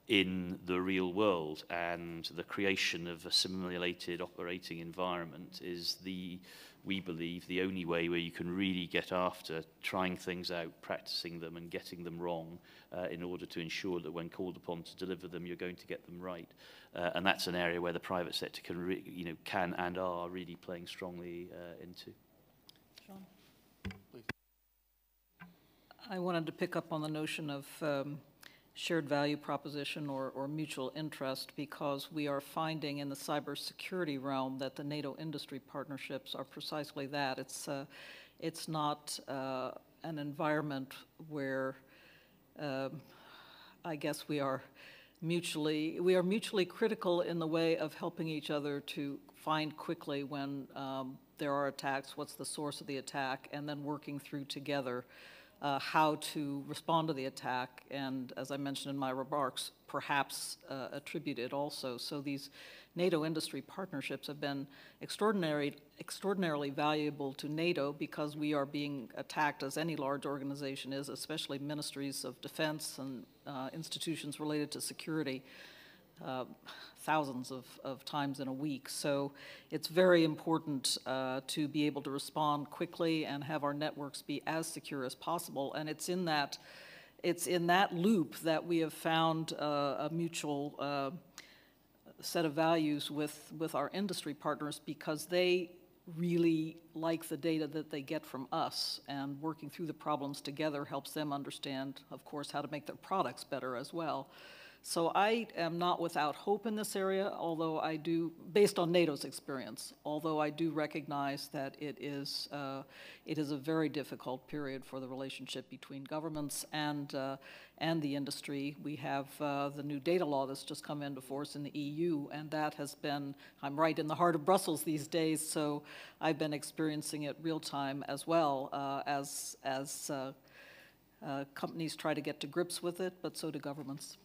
in the real world, and the creation of a simulated operating environment is we believe, the only way where you can really get after trying things out, practicing them and getting them wrong in order to ensure that when called upon to deliver them, you're going to get them right. And that's an area where the private sector can and are really playing strongly into. Sean? Please. I wanted to pick up on the notion of shared value proposition or mutual interest, because we are finding in the cybersecurity realm that the NATO industry partnerships are precisely that. It's not an environment where I guess we are mutually critical in the way of helping each other to find quickly when there are attacks, what's the source of the attack, and then working through together how to respond to the attack, and as I mentioned in my remarks, perhaps attribute it also. So these NATO industry partnerships have been extraordinarily valuable to NATO because we are being attacked, as any large organization is, especially ministries of defense and institutions related to security, thousands of times in a week. So it's very important to be able to respond quickly and have our networks be as secure as possible. And it's in that loop that we have found a mutual set of values with our industry partners, because they really like the data that they get from us, and working through the problems together helps them understand, of course, how to make their products better as well. So I am not without hope in this area, although I do, based on NATO's experience, although I do recognize that it is a very difficult period for the relationship between governments and the industry. We have the new data law that's just come into force in the EU, and that has been, I'm right in the heart of Brussels these days, so I've been experiencing it real time as well, as companies try to get to grips with it, but so do governments.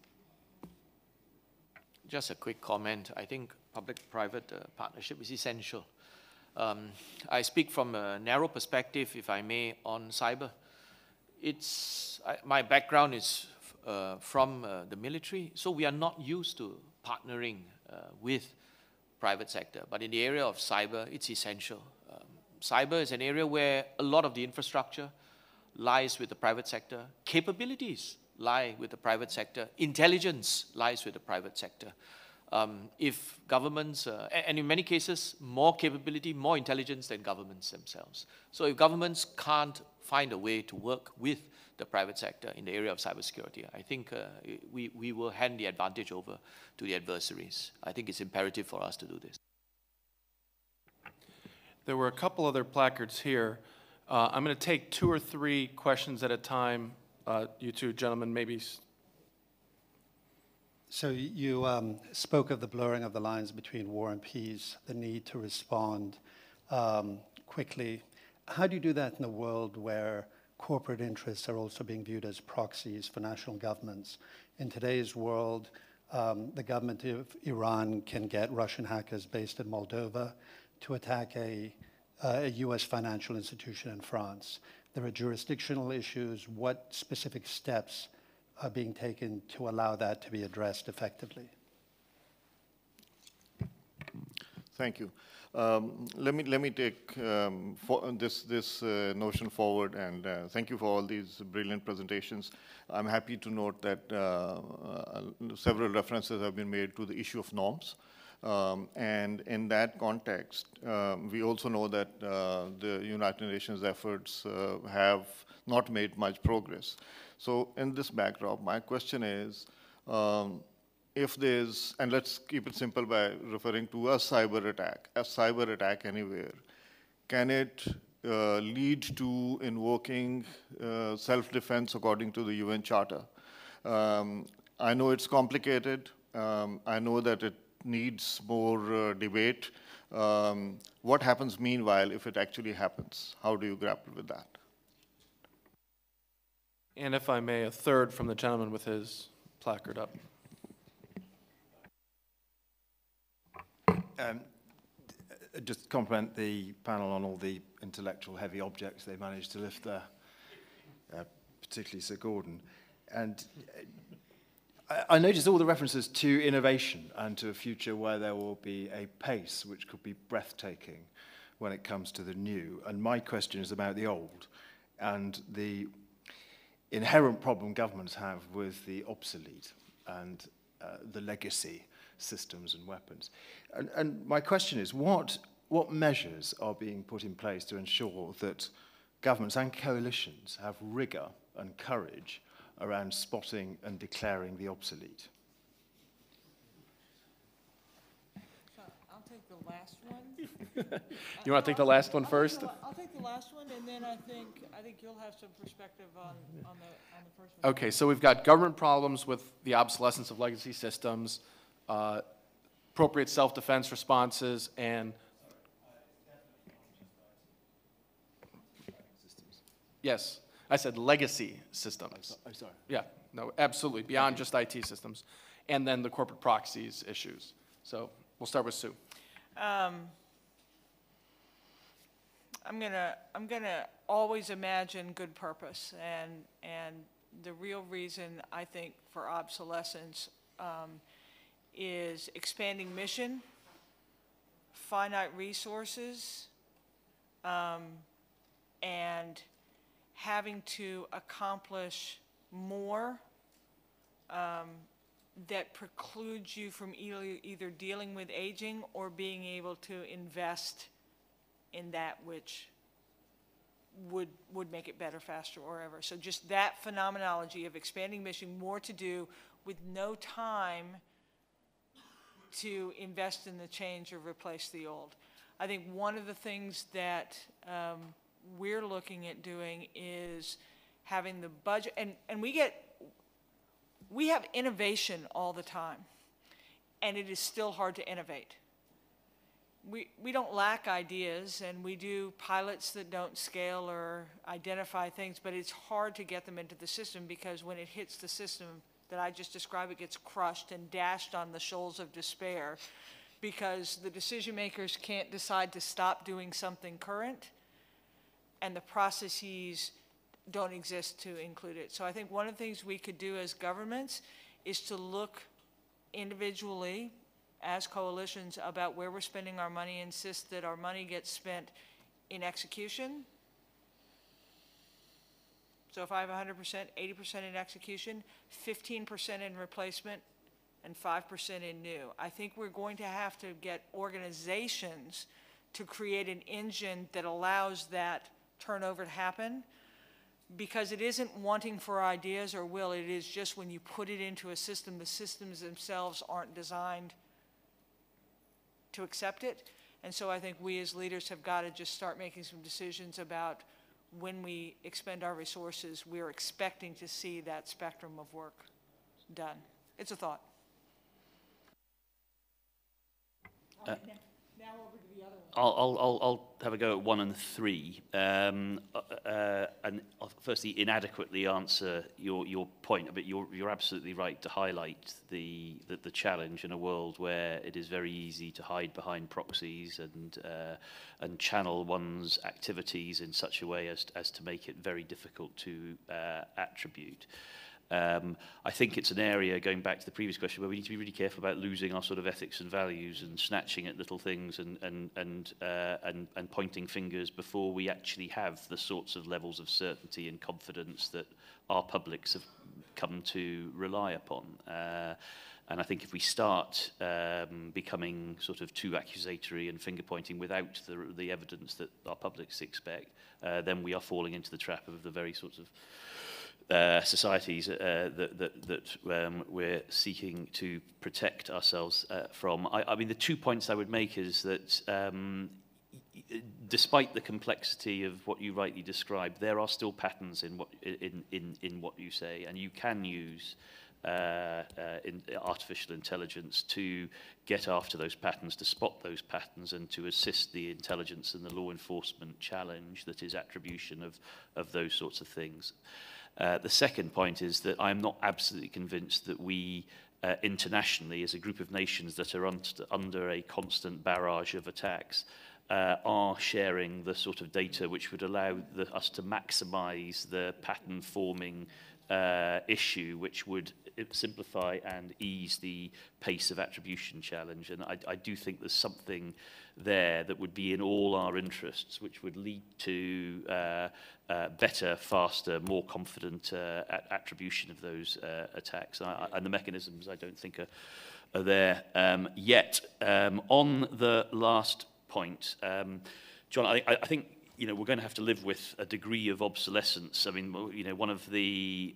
Just a quick comment. I think public-private partnership is essential. I speak from a narrow perspective, if I may, on cyber. My background is from the military, so we are not used to partnering with private sector. But in the area of cyber, it's essential. Cyber is an area where a lot of the infrastructure lies with the private sector. Capabilities lie with the private sector. Intelligence lies with the private sector. If governments, and in many cases, more capability, more intelligence than governments themselves. So if governments can't find a way to work with the private sector in the area of cybersecurity, I think we will hand the advantage over to the adversaries. I think it's imperative for us to do this. There were a couple other placards here. I'm going to take 2 or 3 questions at a time. You two gentlemen, maybe. So you spoke of the blurring of the lines between war and peace, the need to respond quickly. How do you do that in a world where corporate interests are also being viewed as proxies for national governments? In today's world, the government of Iran can get Russian hackers based in Moldova to attack a US financial institution in France. There are jurisdictional issues. What specific steps are being taken to allow that to be addressed effectively? Thank you. Let me take this notion forward, and thank you for all these brilliant presentations. I'm happy to note that several references have been made to the issue of norms. And in that context, we also know that the United Nations efforts have not made much progress. So in this backdrop, my question is, if there's, and let's keep it simple by referring to a cyber attack anywhere, can it lead to invoking self-defense according to the UN Charter? I know it's complicated. I know that it needs more debate. What happens meanwhile if it actually happens? How do you grapple with that? And if I may, a third from the gentleman with his placard up. Just compliment the panel on all the intellectual heavy objects they managed to lift there, particularly Sir Gordon. And I noticed all the references to innovation and to a future where there will be a pace which could be breathtaking when it comes to the new. And my question is about the old and the inherent problem governments have with the obsolete and the legacy systems and weapons. And my question is, what measures are being put in place to ensure that governments and coalitions have rigor and courage around spotting and declaring the obsolete? I'll take the last one. You want to take the last one first? I'll take the last one, and then I think you'll have some perspective on the first one. Okay, so we've got government problems with the obsolescence of legacy systems, appropriate self-defense responses, and yes. I said legacy systems. Oh, sorry. Yeah, no, absolutely, beyond just IT systems. And then the corporate proxies issues. So we'll start with Sue. I'm gonna always imagine good purpose, and the real reason I think for obsolescence is expanding mission, finite resources, and having to accomplish more that precludes you from either dealing with aging or being able to invest in that which would make it better, faster, or ever. So just that phenomenology of expanding mission, more to do with no time to invest in the change or replace the old. I think one of the things that we're looking at doing is having the budget, and we have innovation all the time, and it is still hard to innovate. We don't lack ideas, and we do pilots that don't scale or identify things, but it's hard to get them into the system because when it hits the system that I just described, it gets crushed and dashed on the shoals of despair because the decision makers can't decide to stop doing something current, and the processes don't exist to include it. So I think one of the things we could do as governments is to look individually as coalitions about where we're spending our money, insist that our money gets spent in execution. So if I have 100%, 80% in execution, 15% in replacement, and 5% in new. I think we're going to have to get organizations to create an engine that allows that turnover to happen, because it isn't wanting for ideas or will, it is just when you put it into a system, the systems themselves aren't designed to accept it. And so I think we as leaders have got to just start making some decisions about when we expend our resources, we're expecting to see that spectrum of work done. It's a thought. Now over to the other one. I'll have a go at 1 and 3, and I'll firstly inadequately answer your point. But you're absolutely right to highlight the challenge in a world where it is very easy to hide behind proxies and channel one's activities in such a way as to make it very difficult to attribute. I think it's an area, going back to the previous question, where we need to be really careful about losing our sort of ethics and values and snatching at little things and pointing fingers before we actually have the sorts of levels of certainty and confidence that our publics have come to rely upon. And I think if we start becoming sort of too accusatory and finger-pointing without the evidence that our publics expect, then we are falling into the trap of the very sorts of societies that we're seeking to protect ourselves from. I mean, the 2 points I would make is that despite the complexity of what you rightly described, there are still patterns in what you say, and you can use artificial intelligence to get after those patterns, to spot those patterns, and to assist the intelligence and the law enforcement challenge that is attribution of those sorts of things. The second point is that I'm not absolutely convinced that we internationally, as a group of nations that are under a constant barrage of attacks, are sharing the sort of data which would allow us to maximize the pattern forming issue, which would simplify and ease the pace of attribution challenge. And I do think there's something there that would be in all our interests, which would lead to better, faster, more confident attribution of those attacks. And the mechanisms, I don't think, are there yet. On the last point, John, I think we're going to have to live with a degree of obsolescence. I mean, one of the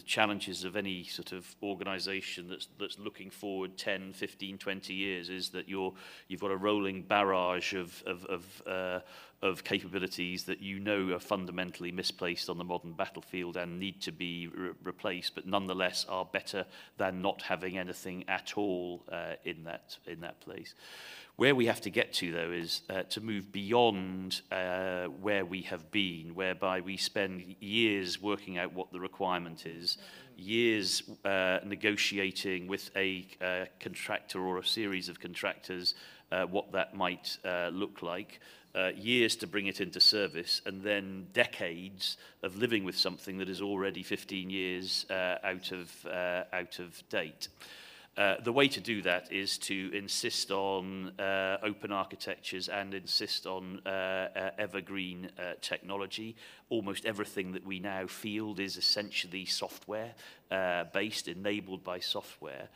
challenges of any sort of organisation that's looking forward 10, 15, 20 years is that you've got a rolling barrage of of capabilities that you know are fundamentally misplaced on the modern battlefield and need to be replaced, but nonetheless are better than not having anything at all in that place. Where we have to get to, though, is to move beyond where we have been, whereby we spend years working out what the requirement is, years negotiating with a contractor or a series of contractors what that might look like, years to bring it into service, and then decades of living with something that is already 15 years out of date. The way to do that is to insist on open architectures and insist on evergreen technology. Almost everything that we now field is essentially software based, enabled by software.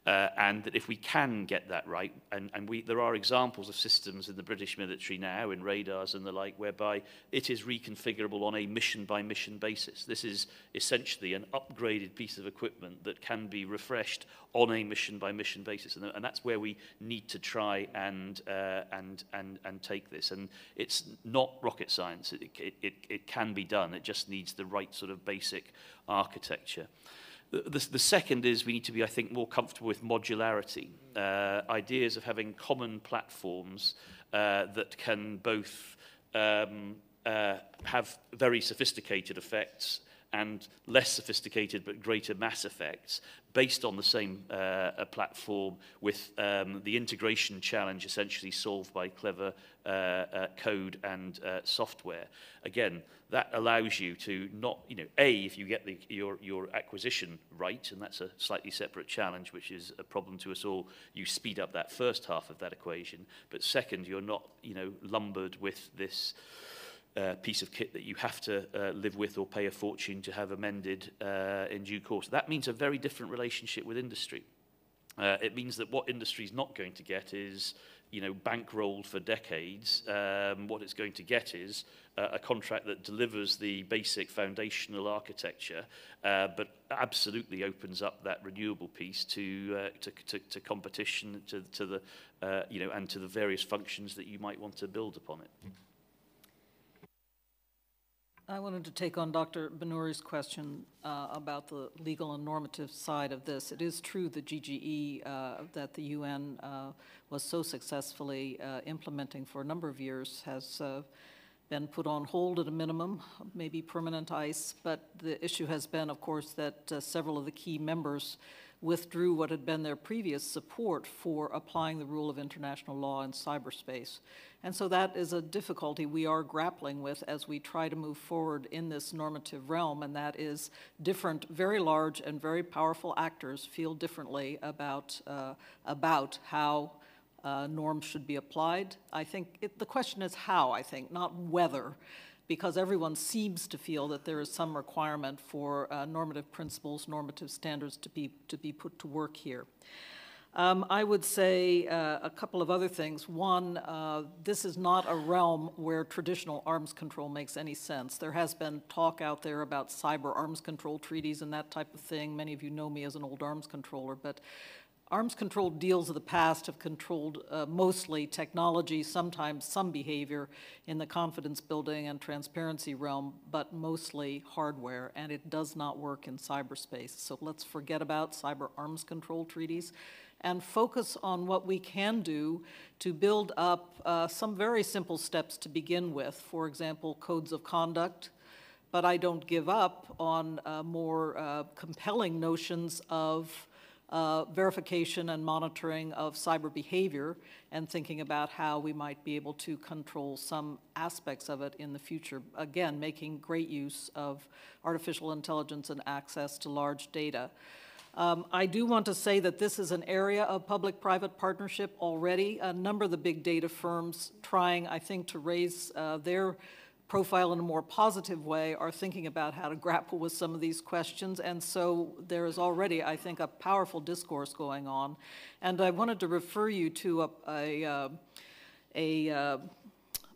And that if we can get that right, and there are examples of systems in the British military now, in radars and the like, whereby it is reconfigurable on a mission-by-mission basis. This is essentially an upgraded piece of equipment that can be refreshed on a mission-by-mission basis, and that's where we need to try and take this. And it's not rocket science. It can be done. It just needs the right sort of basic architecture. The second is we need to be, I think, more comfortable with modularity. Ideas of having common platforms that can both have very sophisticated effects and less sophisticated but greater mass effects based on the same platform, with the integration challenge essentially solved by clever code and software. Again, that allows you to not, if you get your acquisition right, and that's a slightly separate challenge, which is a problem to us all, you speed up that first half of that equation. But second, you're not, lumbered with this piece of kit that you have to live with or pay a fortune to have amended in due course. That means a very different relationship with industry. It means that what industry is not going to get is, bankrolled for decades. What it's going to get is a contract that delivers the basic foundational architecture, but absolutely opens up that renewable piece to competition, to the and to the various functions that you might want to build upon it. I wanted to take on Dr. Benouri's question about the legal and normative side of this. It is true that GGE, that the UN was so successfully implementing for a number of years, has been put on hold at a minimum, maybe permanent ice, but the issue has been, of course, that several of the key members withdrew what had been their previous support for applying the rule of international law in cyberspace. And so that is a difficulty we are grappling with as we try to move forward in this normative realm, and that is different, very large and very powerful actors feel differently about how norms should be applied. I think the question is how, I think, not whether, because everyone seems to feel that there is some requirement for normative principles, normative standards to be put to work here. I would say a couple of other things. One, this is not a realm where traditional arms control makes any sense. There has been talk out there about cyber arms control treaties and that type of thing. Many of you know me as an old arms controller, but arms control deals of the past have controlled mostly technology, sometimes some behavior in the confidence building and transparency realm, but mostly hardware, and it does not work in cyberspace. So let's forget about cyber arms control treaties and focus on what we can do to build up some very simple steps to begin with. For example, codes of conduct, but I don't give up on more compelling notions of verification and monitoring of cyber behavior, and thinking about how we might be able to control some aspects of it in the future. Again, making great use of artificial intelligence and access to large data. I do want to say that this is an area of public-private partnership already. A number of the big data firms trying, I think, to raise their profile in a more positive way are thinking about how to grapple with some of these questions. And so there is already, I think, a powerful discourse going on. And I wanted to refer you to a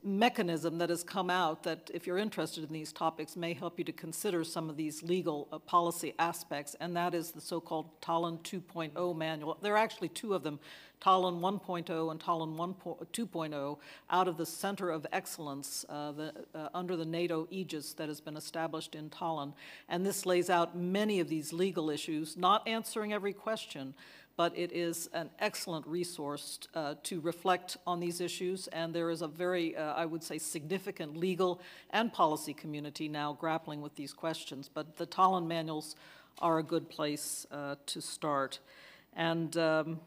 mechanism that has come out that, if you're interested in these topics, may help you to consider some of these legal policy aspects, and that is the so-called Tallinn 2.0 manual. There are actually two of them, Tallinn 1.0 and Tallinn 2.0, out of the Center of Excellence under the NATO aegis that has been established in Tallinn. And this lays out many of these legal issues, not answering every question, but it is an excellent resource to reflect on these issues, and there is a very, I would say, significant legal and policy community now grappling with these questions. But the Tallinn manuals are a good place to start. And the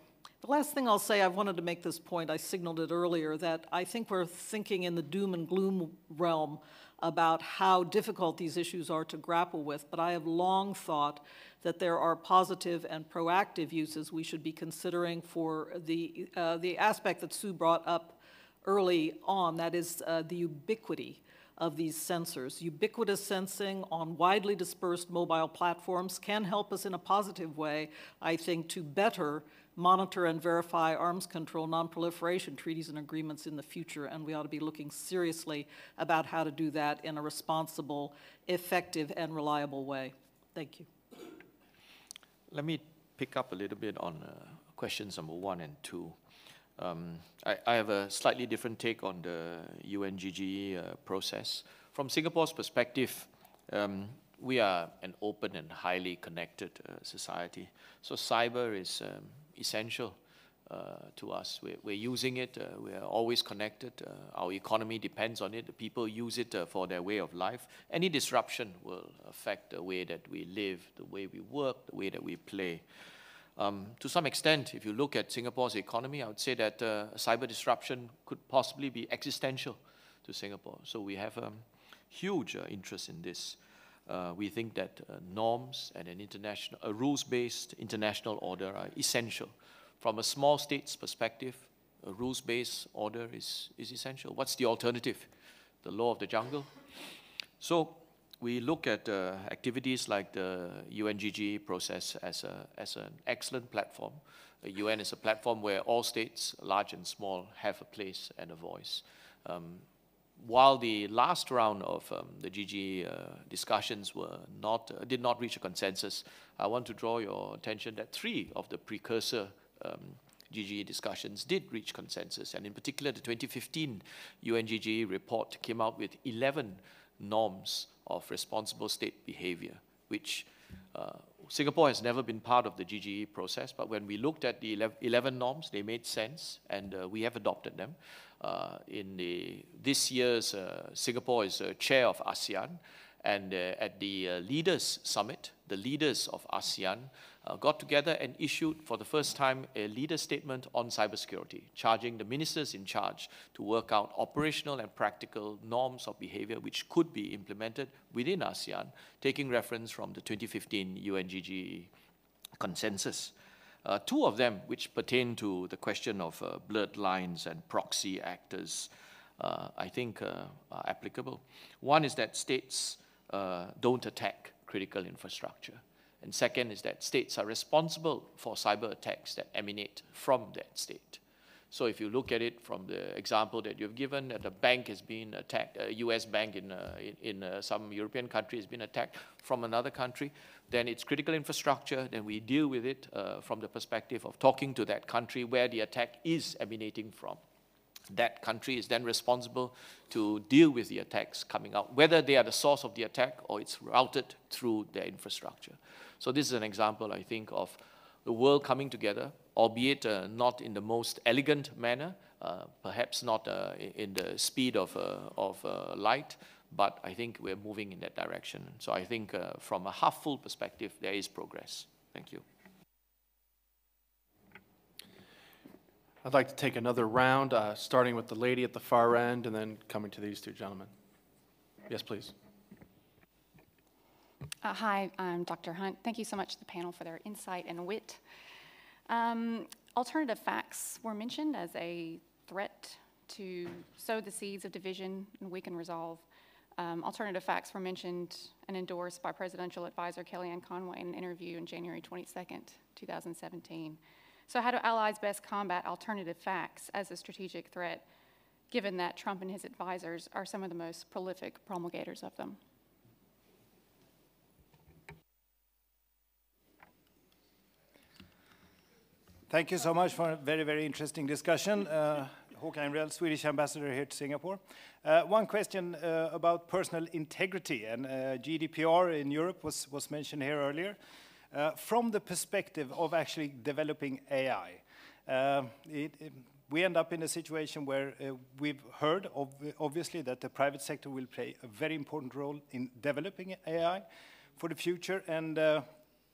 last thing I'll say, I wanted to make this point, I signaled it earlier, that I think we're thinking in the doom and gloom realm about how difficult these issues are to grapple with, but I have long thought that there are positive and proactive uses we should be considering for the aspect that Sue brought up early on, that is the ubiquity of these sensors. Ubiquitous sensing on widely dispersed mobile platforms can help us in a positive way, I think, to better monitor and verify arms control non-proliferation treaties and agreements in the future, and we ought to be looking seriously about how to do that in a responsible, effective, and reliable way. Thank you. Let me pick up a little bit on questions number 1 and 2. I have a slightly different take on the UNGGE process. From Singapore's perspective, we are an open and highly connected society. So cyber is essential to us. We're using it. We are always connected. Our economy depends on it. The people use it for their way of life. Any disruption will affect the way that we live, the way we work, the way that we play. To some extent, if you look at Singapore's economy, I would say that cyber disruption could possibly be existential to Singapore. So we have a huge interest in this. We think that norms and a rules-based international order are essential. From a small state's perspective, a rules-based order is essential. What's the alternative? The law of the jungle? So we look at activities like the UNGGE process as an excellent platform. The UN is a platform where all states, large and small, have a place and a voice. While the last round of the GGE discussions did not reach a consensus, I want to draw your attention that 3 of the precursor GGE discussions did reach consensus, and in particular the 2015 UNGGE report came out with 11 norms of responsible state behavior, which Singapore has never been part of the GGE process, but when we looked at the 11 norms, they made sense, and we have adopted them. This year's Singapore is chair of ASEAN, and at the Leaders Summit, the leaders of ASEAN got together and issued for the first time a leader statement on cybersecurity, charging the ministers in charge to work out operational and practical norms of behavior which could be implemented within ASEAN, taking reference from the 2015 UNGGE consensus. 2 of them, which pertain to the question of blurred lines and proxy actors, I think are applicable. One is that states don't attack critical infrastructure. And second is that states are responsible for cyber attacks that emanate from that state. So if you look at it from the example that you've given, that a bank has been attacked, a US bank in some European country has been attacked from another country, then it's critical infrastructure, then we deal with it from the perspective of talking to that country where the attack is emanating from. That country is then responsible to deal with the attacks coming out, whether they are the source of the attack or it's routed through their infrastructure. So this is an example, I think, of the world coming together, albeit not in the most elegant manner, perhaps not in the speed of light, but I think we're moving in that direction. So I think from a half-full perspective, there is progress. Thank you. I'd like to take another round, starting with the lady at the far end and then coming to these 2 gentlemen. Yes, please. Hi, I'm Dr. Hunt. Thank you so much to the panel for their insight and wit. Alternative facts were mentioned as a threat to sow the seeds of division and weaken resolve. Alternative facts were mentioned and endorsed by Presidential Advisor Kellyanne Conway in an interview on January 22nd, 2017. So how do allies best combat alternative facts as a strategic threat? given that Trump and his advisors are some of the most prolific promulgators of them. Thank you so much for a very, very interesting discussion. Håkan Rell, Swedish ambassador here to Singapore. One question about personal integrity, and GDPR in Europe was mentioned here earlier. From the perspective of actually developing AI, we end up in a situation where we've heard, obviously, that the private sector will play a very important role in developing AI for the future, and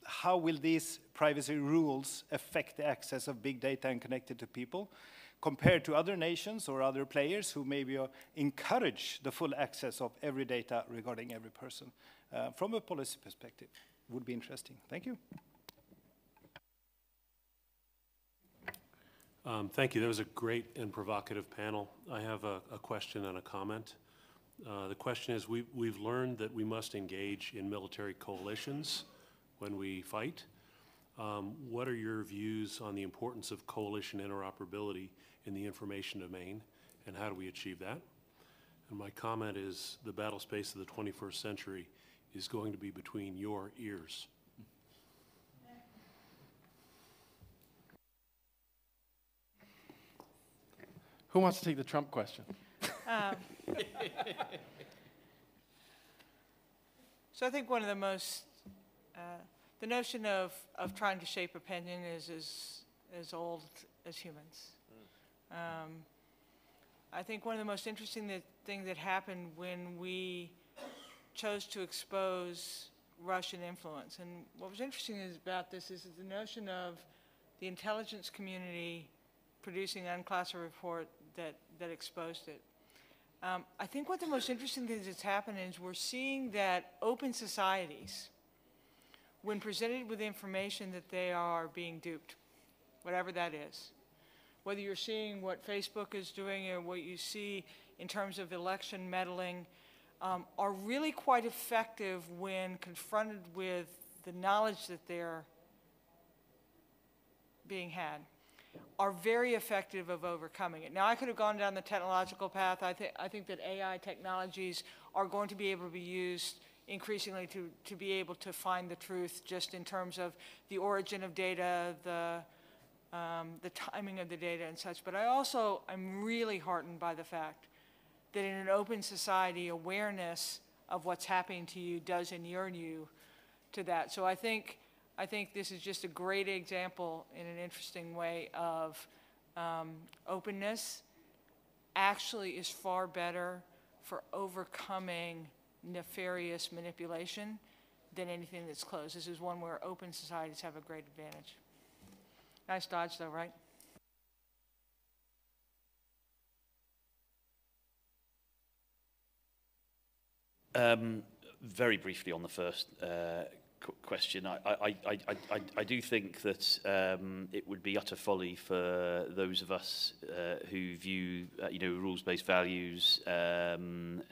how will these privacy rules affect the access of big data and connected to people compared to other nations or other players who maybe encourage the full access of every data regarding every person? From a policy perspective, would be interesting. Thank you. Thank you. That was a great and provocative panel. I have a question and a comment. The question is, we've learned that we must engage in military coalitions when we fight. What are your views on the importance of coalition interoperability in the information domain, and how do we achieve that? And my comment is, the battle space of the 21st century is going to be between your ears. Who wants to take the Trump question? So I think one of the most, the notion of trying to shape opinion is as old as humans. I think one of the most interesting things that happened when we chose to expose Russian influence, and what was interesting about this is the notion of the intelligence community producing an unclassified report that exposed it. I think what the most interesting thing that's happened is we're seeing that open societies, when presented with information, that they are being duped, whatever that is. Whether you're seeing what Facebook is doing or what you see in terms of election meddling, are really quite effective when confronted with the knowledge that they're being had, are very effective of overcoming it. Now, I could have gone down the technological path. I think that AI technologies are going to be able to be used increasingly to be able to find the truth, just in terms of the origin of data, the timing of the data and such. But I'm really heartened by the fact that in an open society, awareness of what's happening to you does inure you to that. So I think this is just a great example in an interesting way of openness actually is far better for overcoming nefarious manipulation than anything that's closed. This is one where open societies have a great advantage. Nice dodge though, right? Very briefly on the first question, I do think that it would be utter folly for those of us who view rules-based values in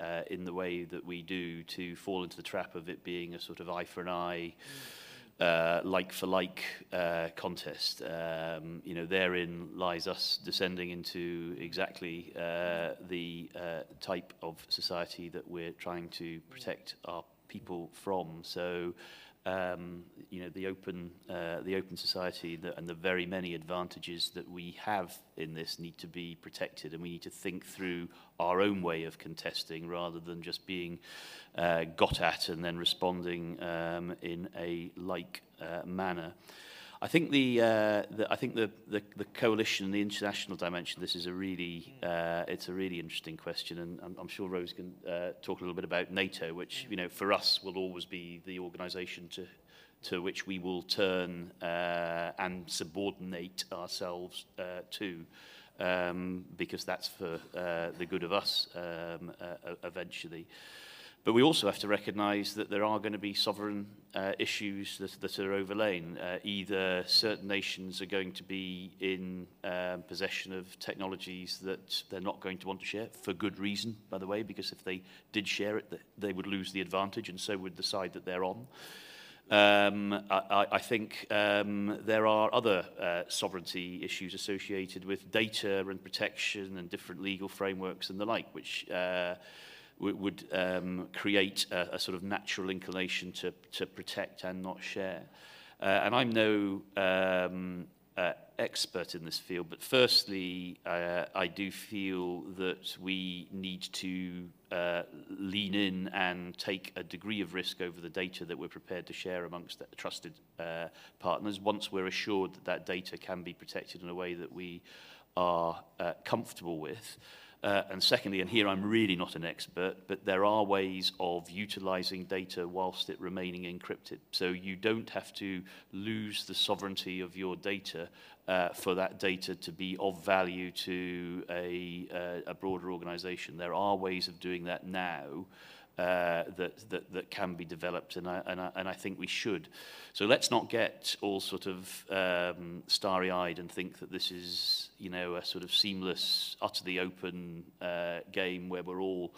the way that we do to fall into the trap of it being a sort of eye for an eye, like for like contest. Therein lies us descending into exactly the type of society that we're trying to protect our people from. So the open society and the very many advantages that we have in this need to be protected, and we need to think through our own way of contesting rather than just being got at and then responding in a like manner. I think the coalition, the international dimension. This is it's a really interesting question, and I'm sure Rose can talk a little bit about NATO, which for us will always be the organisation to which we will turn and subordinate ourselves to, because that's for the good of us eventually. But we also have to recognise that there are going to be sovereign issues that are overlain. Either certain nations are going to be in possession of technologies that they're not going to want to share, for good reason, by the way, because if they did share it, they would lose the advantage, and so would the side that they're on. I think there are other sovereignty issues associated with data and protection and different legal frameworks and the like, which would create a sort of natural inclination to protect and not share. And I'm no expert in this field, but firstly, I do feel that we need to lean in and take a degree of risk over the data that we're prepared to share amongst trusted partners once we're assured that that data can be protected in a way that we are comfortable with. And secondly, and here I'm really not an expert, but there are ways of utilizing data whilst it remaining encrypted. So you don't have to lose the sovereignty of your data for that data to be of value to a broader organization. There are ways of doing that now that can be developed, and I think we should. So let's not get all sort of starry-eyed and think that this is, you know, a sort of seamless, utterly open game where we're all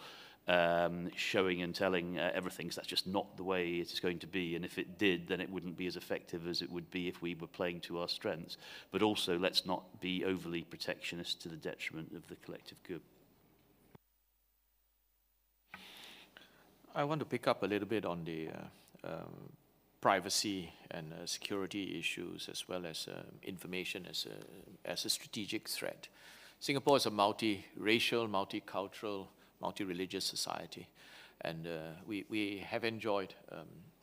showing and telling everything, because that's just not the way it's going to be. And if it did, then it wouldn't be as effective as it would be if we were playing to our strengths. But also, let's not be overly protectionist to the detriment of the collective good. I want to pick up a little bit on the privacy and security issues, as well as information as a strategic threat. Singapore is a multi-racial, multicultural, multi-religious society, and we have enjoyed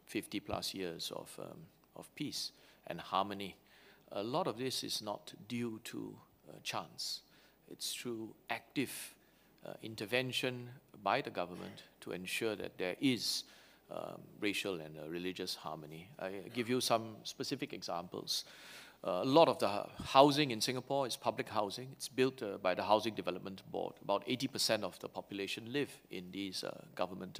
50 plus years of peace and harmony. A lot of this is not due to chance. It's through active intervention by the government to ensure that there is racial and religious harmony. I give you some specific examples. A lot of the housing in Singapore is public housing. It's built by the Housing Development Board. About 80% of the population live in these government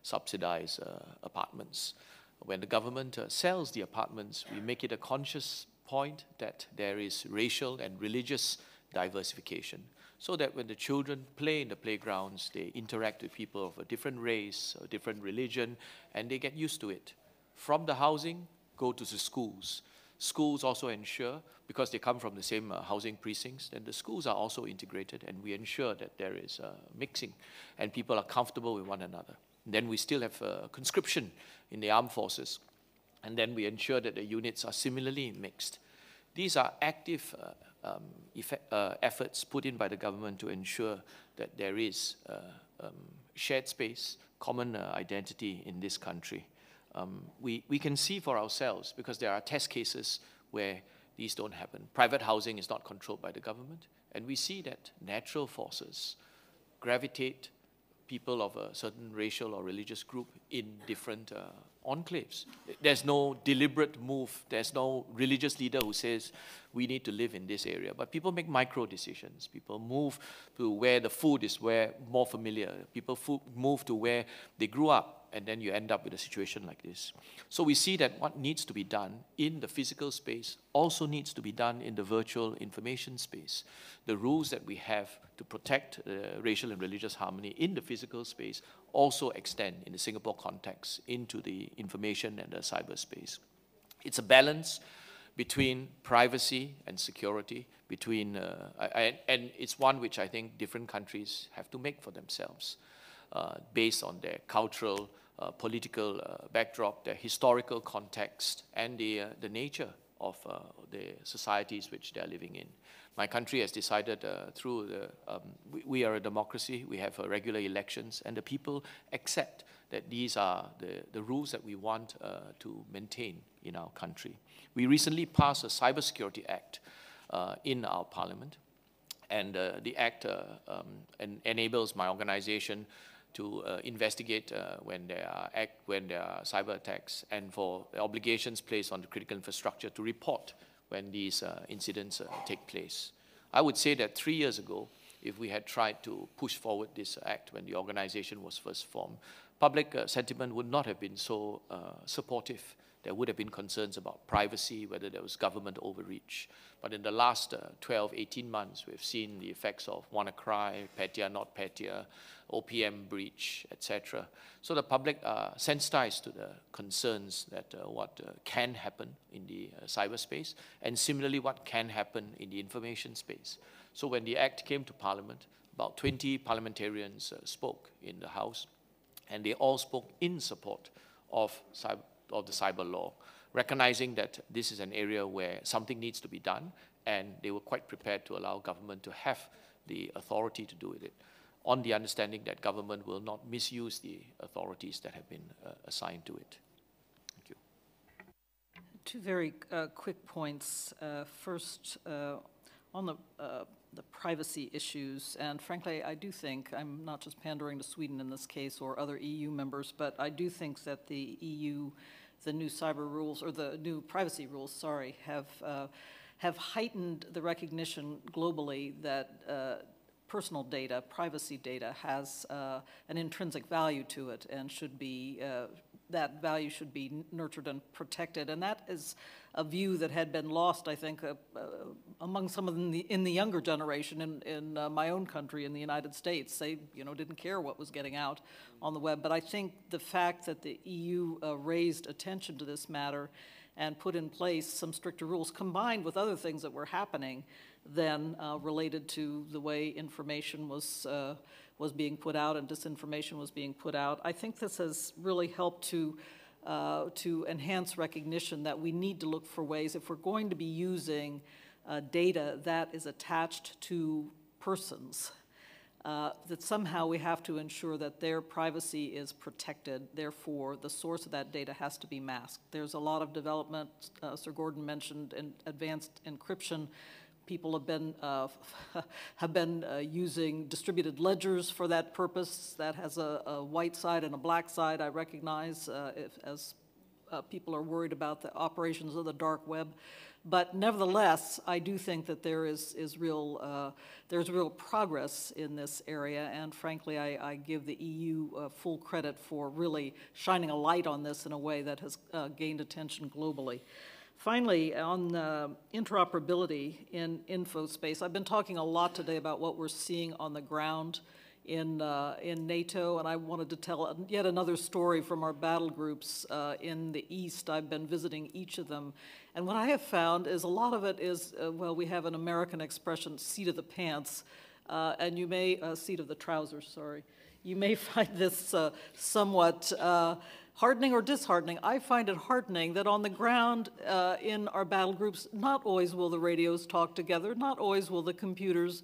subsidized apartments. When the government sells the apartments, we make it a conscious point that there is racial and religious diversification, so that when the children play in the playgrounds, they interact with people of a different race, a different religion, and they get used to it. From the housing, go to the schools. Schools also ensure, because they come from the same housing precincts, then the schools are also integrated, and we ensure that there is mixing, and people are comfortable with one another. And then we still have conscription in the armed forces, and then we ensure that the units are similarly mixed. These are active efforts put in by the government to ensure that there is shared space, common identity in this country. We can see for ourselves, because there are test cases where these don't happen. Private housing is not controlled by the government, and we see that natural forces gravitate people of a certain racial or religious group in different enclaves. There's no deliberate move. There's no religious leader who says, we need to live in this area. But people make micro decisions. People move to where the food is more familiar. People move to where they grew up, and then you end up with a situation like this. So we see that what needs to be done in the physical space also needs to be done in the virtual information space. The rules that we have to protect racial and religious harmony in the physical space also extend in the Singapore context into the information and the cyberspace. It's a balance between privacy and security, and it's one which I think different countries have to make for themselves, based on their cultural, political backdrop, their historical context, and the nature of the societies which they're living in. My country has decided we are a democracy, we have regular elections, and the people accept that these are the rules that we want to maintain in our country. We recently passed a Cybersecurity Act in our parliament, and the act enables my organization to investigate when there are cyber attacks, and for obligations placed on the critical infrastructure to report when these incidents take place. I would say that 3 years ago, if we had tried to push forward this act when the organization was first formed, public sentiment would not have been so supportive there would have been concerns about privacy, whether there was government overreach. But in the last 12, 18 months, we've seen the effects of WannaCry, Petya, not Petya, OPM breach, etc. So the public are sensitized to the concerns that what can happen in the cyberspace, and similarly what can happen in the information space. So when the Act came to Parliament, about 20 parliamentarians spoke in the House, and they all spoke in support of the cyber law, recognizing that this is an area where something needs to be done, and they were quite prepared to allow government to have the authority to do it, on the understanding that government will not misuse the authorities that have been assigned to it. Thank you. Two very quick points. First, on the privacy issues, and frankly, I do think, I'm not just pandering to Sweden in this case or other EU members, but I do think that the EU, the new cyber rules, or the new privacy rules, sorry, have heightened the recognition globally that personal data, privacy data, has an intrinsic value to it and should be, that value should be nurtured and protected. And that is a view that had been lost, I think, among some of them in the younger generation in my own country, in the United States. They, didn't care what was getting out on the web. But I think the fact that the EU raised attention to this matter and put in place some stricter rules, combined with other things that were happening then related to the way information was being put out and disinformation was being put out. I think this has really helped to enhance recognition that we need to look for ways, if we're going to be using data that is attached to persons, that somehow we have to ensure that their privacy is protected. Therefore, the source of that data has to be masked. There's a lot of development. Sir Gordon mentioned advanced encryption. People have been using distributed ledgers for that purpose. That has a white side and a black side, I recognize, as people are worried about the operations of the dark web. But nevertheless, I do think that there's real progress in this area, and frankly, I give the EU full credit for really shining a light on this in a way that has gained attention globally. Finally, on interoperability in infospace, I've been talking a lot today about what we're seeing on the ground in NATO, and I wanted to tell yet another story from our battle groups in the East. I've been visiting each of them, and what I have found is a lot of it is, well, we have an American expression, seat of the pants, and you may, seat of the trousers, sorry. You may find this somewhat heartening or disheartening. I find it heartening that on the ground in our battle groups, not always will the radios talk together, not always will the computers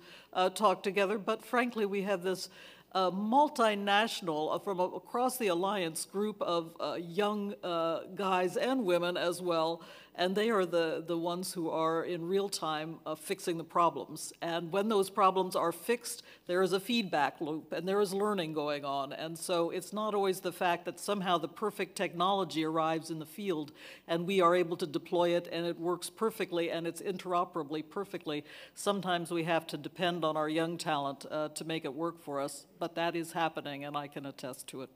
talk together, but frankly, we have this multinational, from across the alliance, group of young guys and women as well, and they are the ones who are in real time fixing the problems. And when those problems are fixed, there is a feedback loop and there is learning going on. And so it's not always the fact that somehow the perfect technology arrives in the field and we are able to deploy it and it works perfectly and it's interoperably perfectly. Sometimes we have to depend on our young talent to make it work for us, but that is happening and I can attest to it.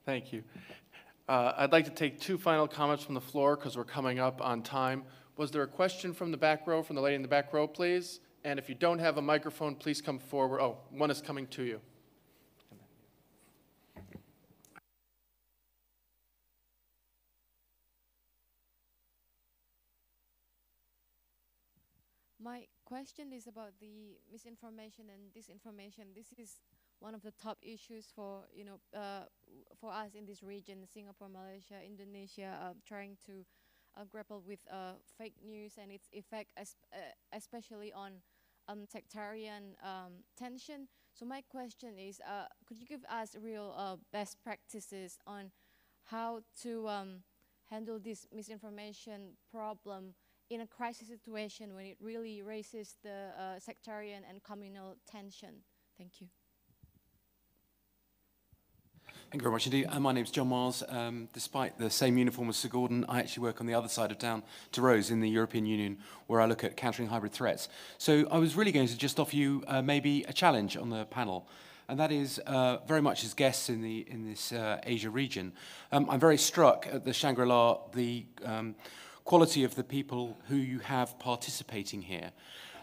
Thank you. I'd like to take two final comments from the floor because we're coming up on time. Was there a question from the back row, from the lady in the back row, please? And if you don't have a microphone, please come forward. Oh, one is coming to you. My question is about the misinformation and disinformation. This is one of the top issues for for us in this region: Singapore, Malaysia, Indonesia, trying to grapple with fake news and its effect, especially on sectarian tension. So my question is, could you give us real best practices on how to handle this misinformation problem in a crisis situation when it really raises the sectarian and communal tension? Thank you. Thank you very much indeed. My name's John Miles. Despite the same uniform as Sir Gordon, I actually work on the other side of town to Rose in the European Union, where I look at countering hybrid threats. So I was really going to just offer you maybe a challenge on the panel. and that is very much as guests in this Asia region. I'm very struck at the Shangri-La, the quality of the people who you have participating here.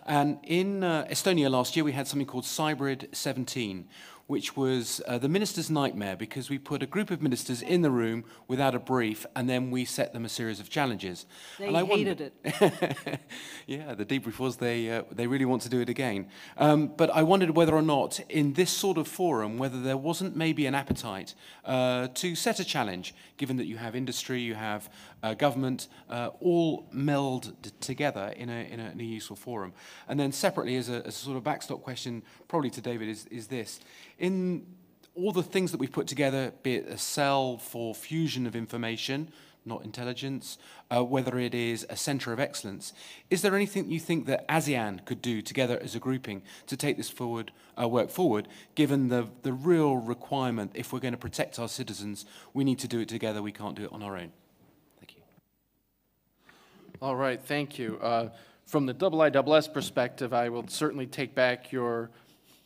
And in Estonia last year, we had something called Cybrid 17, which was the minister's nightmare, because we put a group of ministers in the room without a brief, and then we set them a series of challenges. They hated it. Yeah, the debrief was they really want to do it again. But I wondered whether or not, in this sort of forum, whether there wasn't maybe an appetite to set a challenge, given that you have industry, you have government, all melded together in a useful forum. And then separately, as a sort of backstop question, probably to David, is this. In all the things that we've put together, be it a cell for fusion of information, not intelligence, whether it is a centre of excellence, is there anything you think that ASEAN could do together as a grouping to take this forward, work forward, given the real requirement, if we're going to protect our citizens, we need to do it together, we can't do it on our own? Thank you. All right, thank you. From the IISS perspective, I will certainly take back your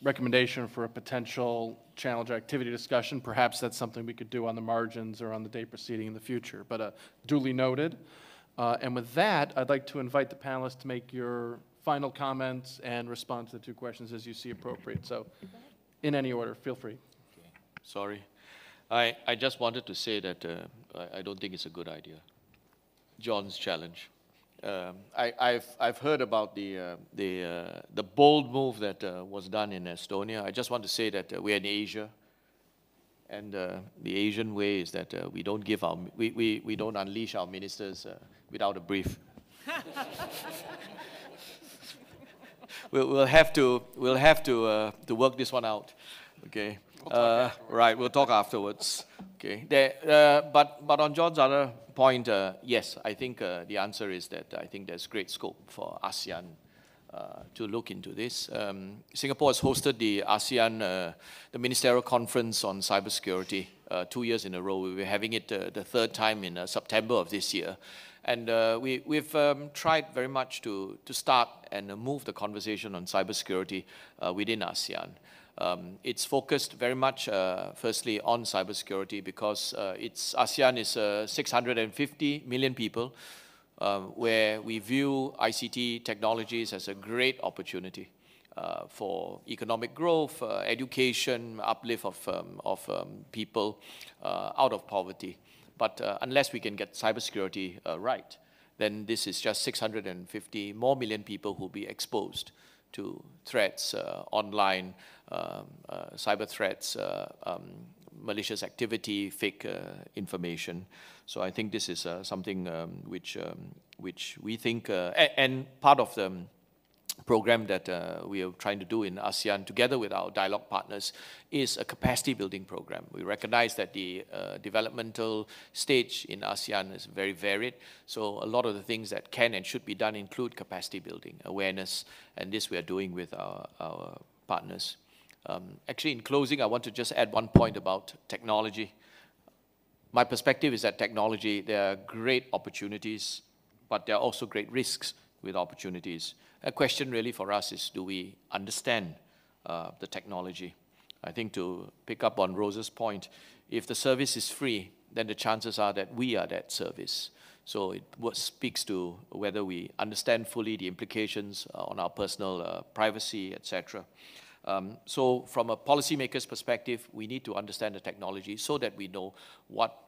recommendation for a potential challenge activity discussion. Perhaps that's something we could do on the margins or on the day proceeding in the future, but duly noted. And with that, I'd like to invite the panelists to make your final comments and respond to the two questions as you see appropriate. So in any order, feel free. Okay. Sorry. I just wanted to say that I don't think it's a good idea. John's challenge. I've heard about the bold move that was done in Estonia. I just want to say that we're in Asia, and the Asian way is that we don't give our we don't unleash our ministers without a brief. we'll have to work this one out. Okay. Right. We'll talk afterwards. Okay. But on John's other point, yes, I think the answer is that I think there's great scope for ASEAN to look into this. Singapore has hosted the ASEAN, the Ministerial Conference on Cybersecurity 2 years in a row. We were having it the third time in September of this year. And we've tried very much to start and move the conversation on cybersecurity within ASEAN. It's focused very much, firstly, on cybersecurity because ASEAN is 650 million people, where we view ICT technologies as a great opportunity for economic growth, education, uplift of people out of poverty. But unless we can get cybersecurity right, then this is just 650 more million people who will be exposed to threats, online, cyber threats, malicious activity, fake information. So I think this is something which we think, and part of the program that we are trying to do in ASEAN together with our dialogue partners is a capacity building program. We recognize that the developmental stage in ASEAN is very varied, so a lot of the things that can and should be done include capacity building, awareness, and this we are doing with our partners. Actually, in closing, I want to just add one point about technology. My perspective is that technology, there are great opportunities, but there are also great risks with opportunities. A question really for us is, do we understand the technology? I think to pick up on Rose's point, if the service is free, then the chances are that we are that service. So it speaks to whether we understand fully the implications on our personal privacy, etc. So from a policymaker's perspective, we need to understand the technology so that we know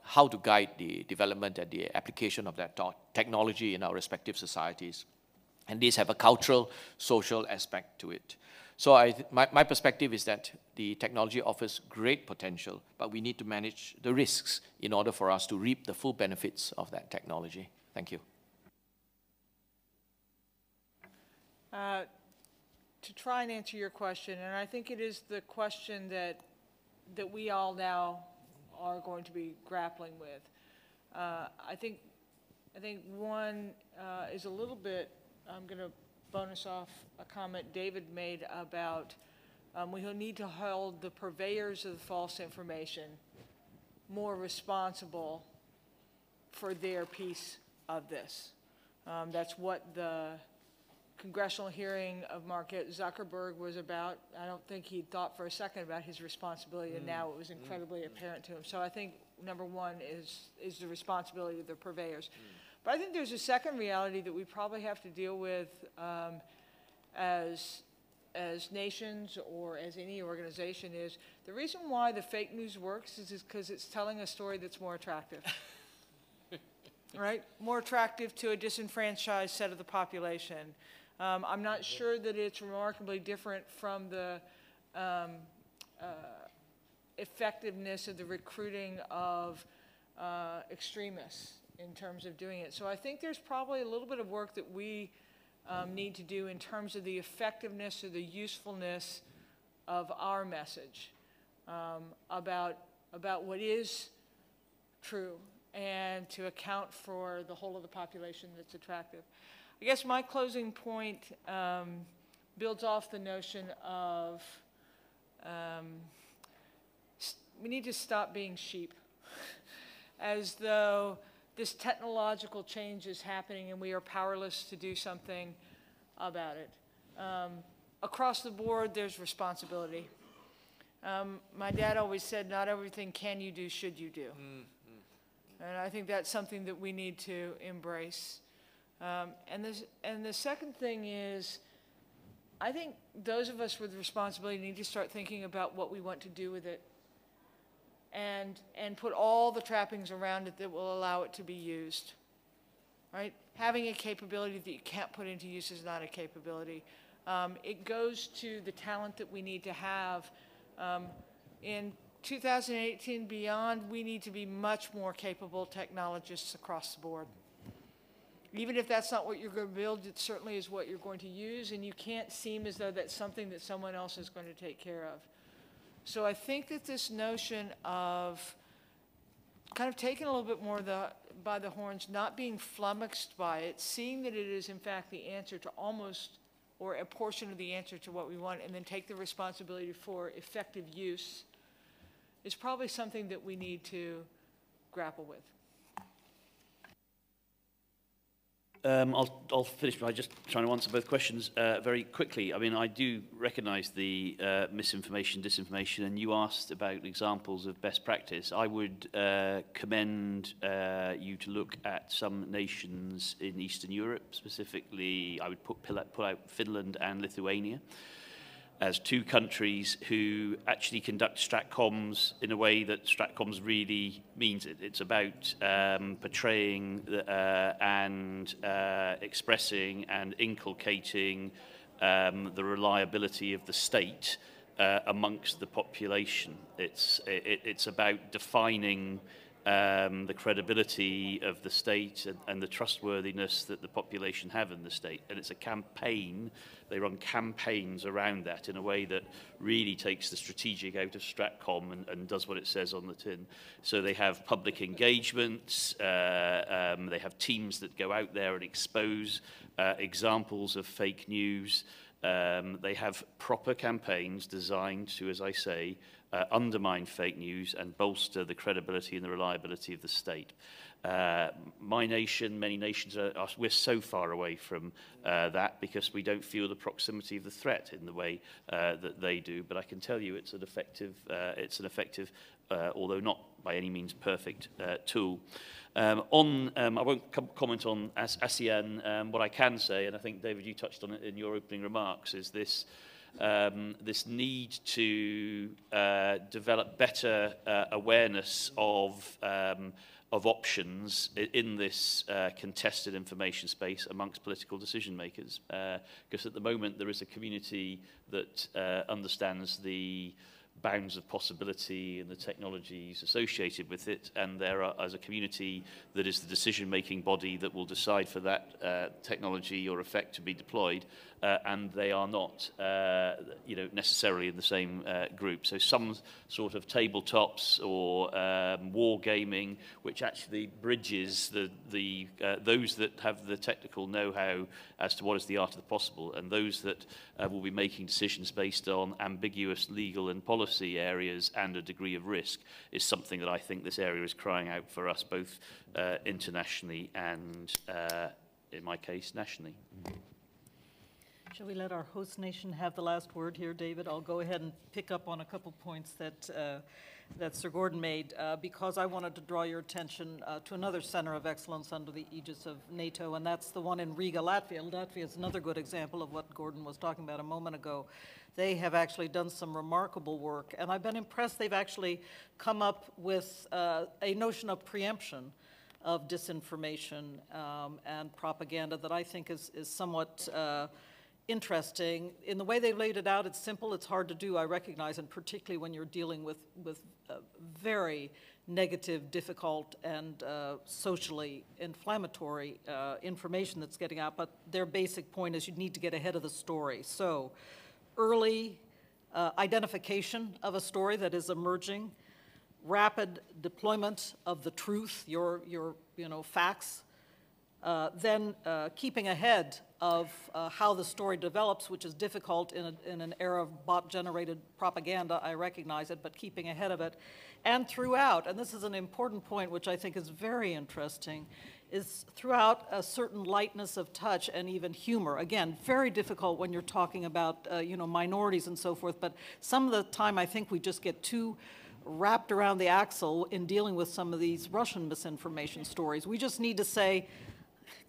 how to guide the development and the application of that technology in our respective societies. And these have a cultural, social aspect to it. So my perspective is that the technology offers great potential, but we need to manage the risks in order for us to reap the full benefits of that technology. Thank you. To try and answer your question, and I think it is the question that we all now are going to be grappling with. I think one is a little bit, I'm going to bonus off a comment David made about we need to hold the purveyors of the false information more responsible for their piece of this. That's what the congressional hearing of Mark Zuckerberg was about, I don't think he thought for a second about his responsibility, and now it was incredibly apparent to him. So I think number one is the responsibility of the purveyors. But I think there's a second reality that we probably have to deal with as nations or as any organization is the reason why the fake news works is because it's telling a story that's more attractive. Right? More attractive to a disenfranchised set of the population. I'm not sure that it's remarkably different from the effectiveness of the recruiting of extremists in terms of doing it. So I think there's probably a little bit of work that we need to do in terms of the effectiveness or the usefulness of our message about what is true and to account for the whole of the population that's attractive. I guess my closing point builds off the notion of we need to stop being sheep, as though this technological change is happening and we are powerless to do something about it. Across the board, there's responsibility. My dad always said, not everything can you do, should you do. And I think that's something that we need to embrace. And the second thing is, I think those of us with responsibility need to start thinking about what we want to do with it and put all the trappings around it that will allow it to be used. Right? Having a capability that you can't put into use is not a capability. It goes to the talent that we need to have. In 2018 beyond, we need to be much more capable technologists across the board. Even if that's not what you're going to build, it certainly is what you're going to use, and you can't seem as though that's something that someone else is going to take care of. So I think that this notion of kind of taking a little bit more by the horns, not being flummoxed by it, seeing that it is in fact the answer to almost, or a portion of the answer to what we want, and then take the responsibility for effective use, is probably something that we need to grapple with. I'll finish by just trying to answer both questions very quickly. I mean, I do recognize the misinformation, disinformation, and you asked about examples of best practice. I would commend you to look at some nations in Eastern Europe. Specifically, I would pull out Finland and Lithuania as two countries who actually conduct stratcoms in a way that stratcoms really means it. It's about portraying and expressing and inculcating the reliability of the state amongst the population. It's about defining the credibility of the state and the trustworthiness that the population have in the state. And it's a campaign. They run campaigns around that in a way that really takes the strategic out of Stratcom and does what it says on the tin. So they have public engagements. They have teams that go out there and expose examples of fake news. They have proper campaigns designed to, as I say, undermine fake news and bolster the credibility and the reliability of the state. My nation, many nations, we're so far away from that because we don't feel the proximity of the threat in the way that they do. But I can tell you it's an effective, although not by any means perfect, tool. I won't comment on ASEAN. What I can say, and I think, David, you touched on it in your opening remarks, is this need to develop better awareness of options in this contested information space amongst political decision makers. Because at the moment there is a community that understands the bounds of possibility and the technologies associated with it, and there are, as a community that is the decision-making body that will decide for that technology or effect to be deployed, and they are not necessarily in the same group. So some sort of tabletops or war gaming, which actually bridges those that have the technical know-how as to what is the art of the possible, and those that will be making decisions based on ambiguous legal and policy areas and a degree of risk, is something that I think this area is crying out for us, both internationally and, in my case, nationally. Shall we let our host nation have the last word here, David? I'll go ahead and pick up on a couple points that Sir Gordon made, because I wanted to draw your attention to another center of excellence under the aegis of NATO, and that's the one in Riga, Latvia. Latvia is another good example of what Gordon was talking about a moment ago. They have actually done some remarkable work, and I've been impressed. They've actually come up with a notion of preemption of disinformation and propaganda that I think is somewhat interesting. In the way they laid it out, it's simple, it's hard to do, I recognize, and particularly when you're dealing with very negative, difficult, and socially inflammatory information that's getting out, but their basic point is you need to get ahead of the story. So, early identification of a story that is emerging, rapid deployment of the truth, your facts, then keeping ahead of how the story develops, which is difficult in an era of bot-generated propaganda, I recognize it, but keeping ahead of it. And throughout, and this is an important point which I think is very interesting, is throughout a certain lightness of touch and even humor. Again, very difficult when you're talking about minorities and so forth, but some of the time I think we just get too wrapped around the axle in dealing with some of these Russian misinformation stories. We just need to say,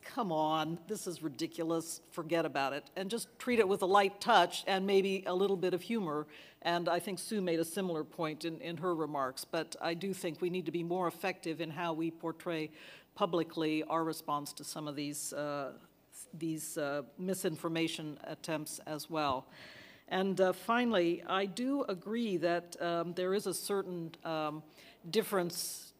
come on, this is ridiculous, forget about it, and just treat it with a light touch and maybe a little bit of humor. And I think Sue made a similar point in her remarks, but I do think we need to be more effective in how we portray publicly our response to some of these misinformation attempts as well. And finally, I do agree that there is a certain difference,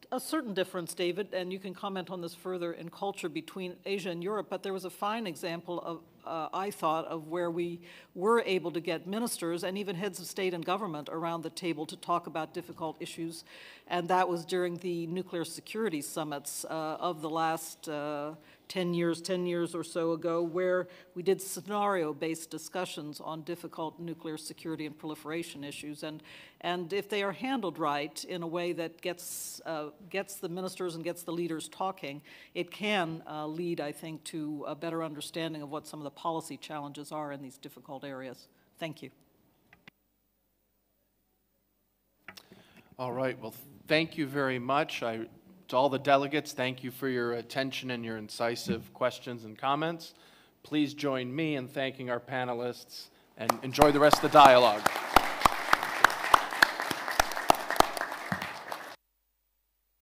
David, and you can comment on this further, in culture between Asia and Europe, but there was a fine example of, I thought, of where we were able to get ministers and even heads of state and government around the table to talk about difficult issues, and that was during the nuclear security summits of the last 10 years or so ago, where we did scenario-based discussions on difficult nuclear security and proliferation issues. And if they are handled right in a way that gets the ministers and gets the leaders talking, it can lead, I think, to a better understanding of what some of the policy challenges are in these difficult areas. Thank you. All right, well, thank you very much. To all the delegates, thank you for your attention and your incisive questions and comments. Please join me in thanking our panelists and enjoy the rest of the dialogue.